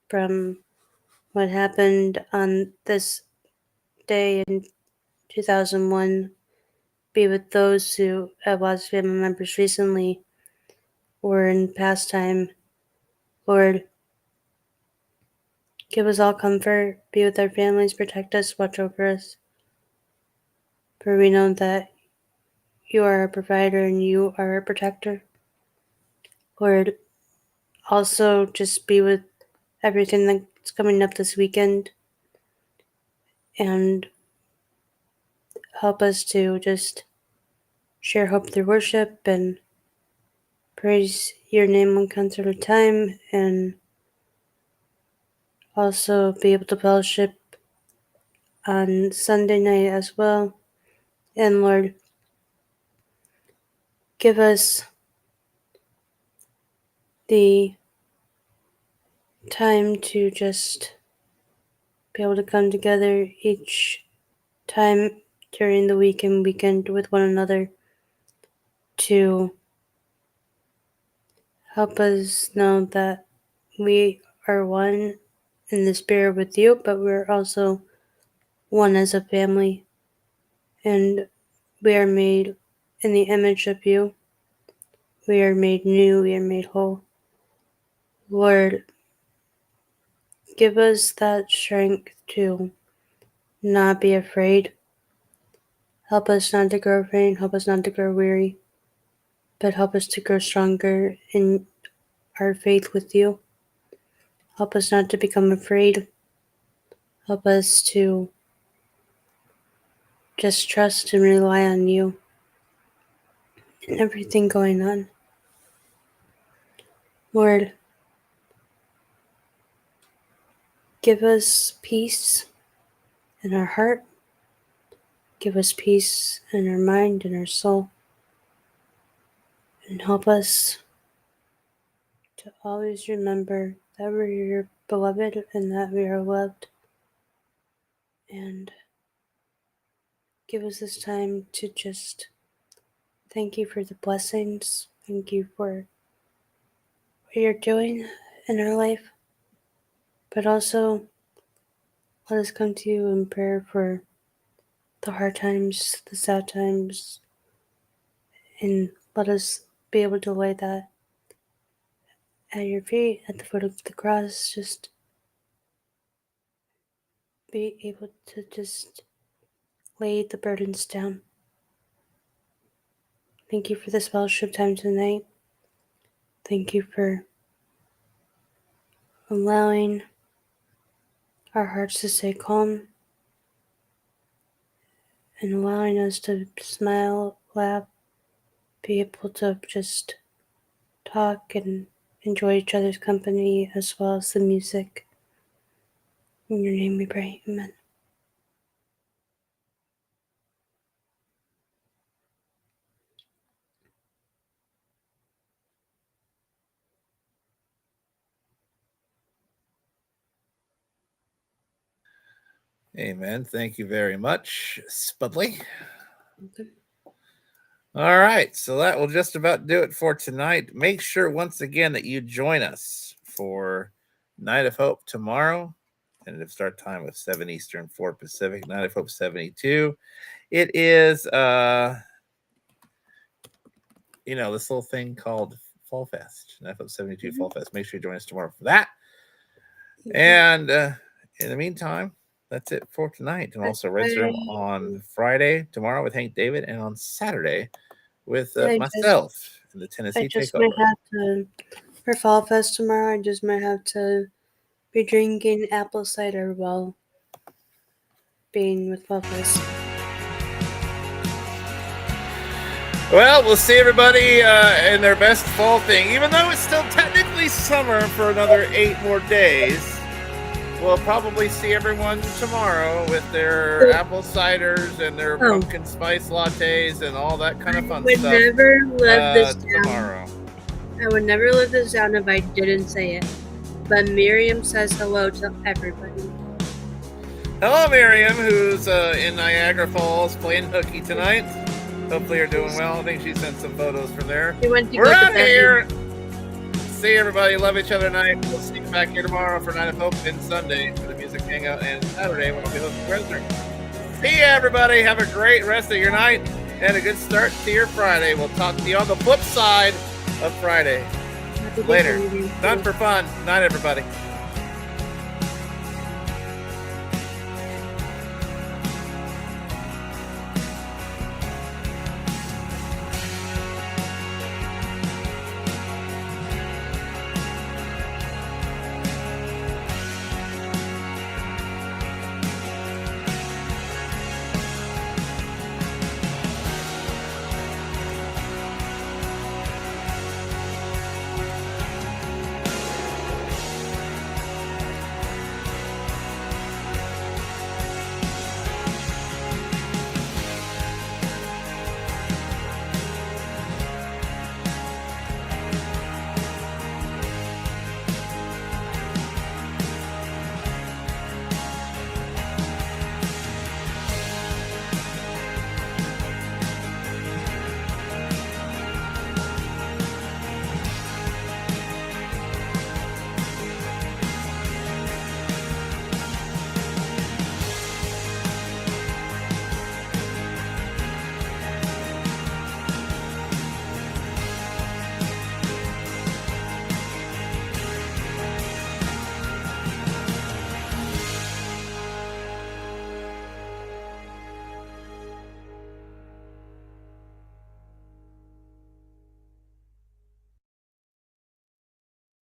from what happened on this day in 2001. Be with those who have lost family members recently or in past time. Lord, give us all comfort, be with our families, protect us, watch over us. For we know that you are our provider and you are our protector. Lord, also just be with everything that's coming up this weekend and help us to just share hope through worship and praise your name one concert at a time, and also be able to fellowship on Sunday night as well. And Lord, give us the time to just be able to come together each time during the week and weekend with one another to help us know that we are one in the spirit with you, but we're also one as a family, and we are made in the image of you. We are made new, we are made whole. Lord, give us that strength to not be afraid. Help us not to grow faint, help us not to grow weary, but help us to grow stronger in our faith with you. Help us not to become afraid. Help us to just trust and rely on you in everything going on. Lord, give us peace in our heart. Give us peace in our mind and our soul. And help us to always remember that we're your beloved and that we are loved. And give us this time to just thank you for the blessings. Thank you for what you're doing in our life. But also, let us come to you in prayer for the hard times, the sad times, and let us be able to lay that at your feet, at the foot of the cross. Just be able to just lay the burdens down. Thank you for this fellowship time tonight. Thank you for allowing our hearts to stay calm and allowing us to smile, laugh, be able to just talk and enjoy each other's company as well as the music. In your name we pray. Amen. Amen. Thank you very much, Spudley. Okay. All right, so that will just about do it for tonight. Make sure once again that you join us for Night of Hope tomorrow. Tentative start time with 7 Eastern, 4 Pacific. Night of Hope 72. It is this little thing called Fall Fest. Night of Hope 72 Fall Fest. Make sure you join us tomorrow for that. And in the meantime, that's it for tonight. And also Red Room on Friday, tomorrow with Hank David, and on Saturday with myself in the Tennessee I just Takeover. might have to, for Fall Fest tomorrow, I just might have to be drinking apple cider while being with Fall Fest. Well, we'll see everybody in their best fall thing. Even though it's still technically summer for another 8 more days, we'll probably see everyone tomorrow with their apple ciders and their pumpkin spice lattes and all that kind of fun stuff. I would never live this down. Tomorrow. I would never live this down if I didn't say it. But Miriam says hello to everybody. Hello, Miriam, who's in Niagara Falls playing hooky tonight. Hopefully you're doing well. I think she sent some photos from there. We're out of here. See everybody. Love each other tonight. We'll see you back here tomorrow for Night of Hope and Sunday for the music hangout, and Saturday when we'll be hosting Red Room. See you, everybody. Have a great rest of your night and a good start to your Friday. We'll talk to you on the flip side of Friday. Later. Done for fun. Night, everybody.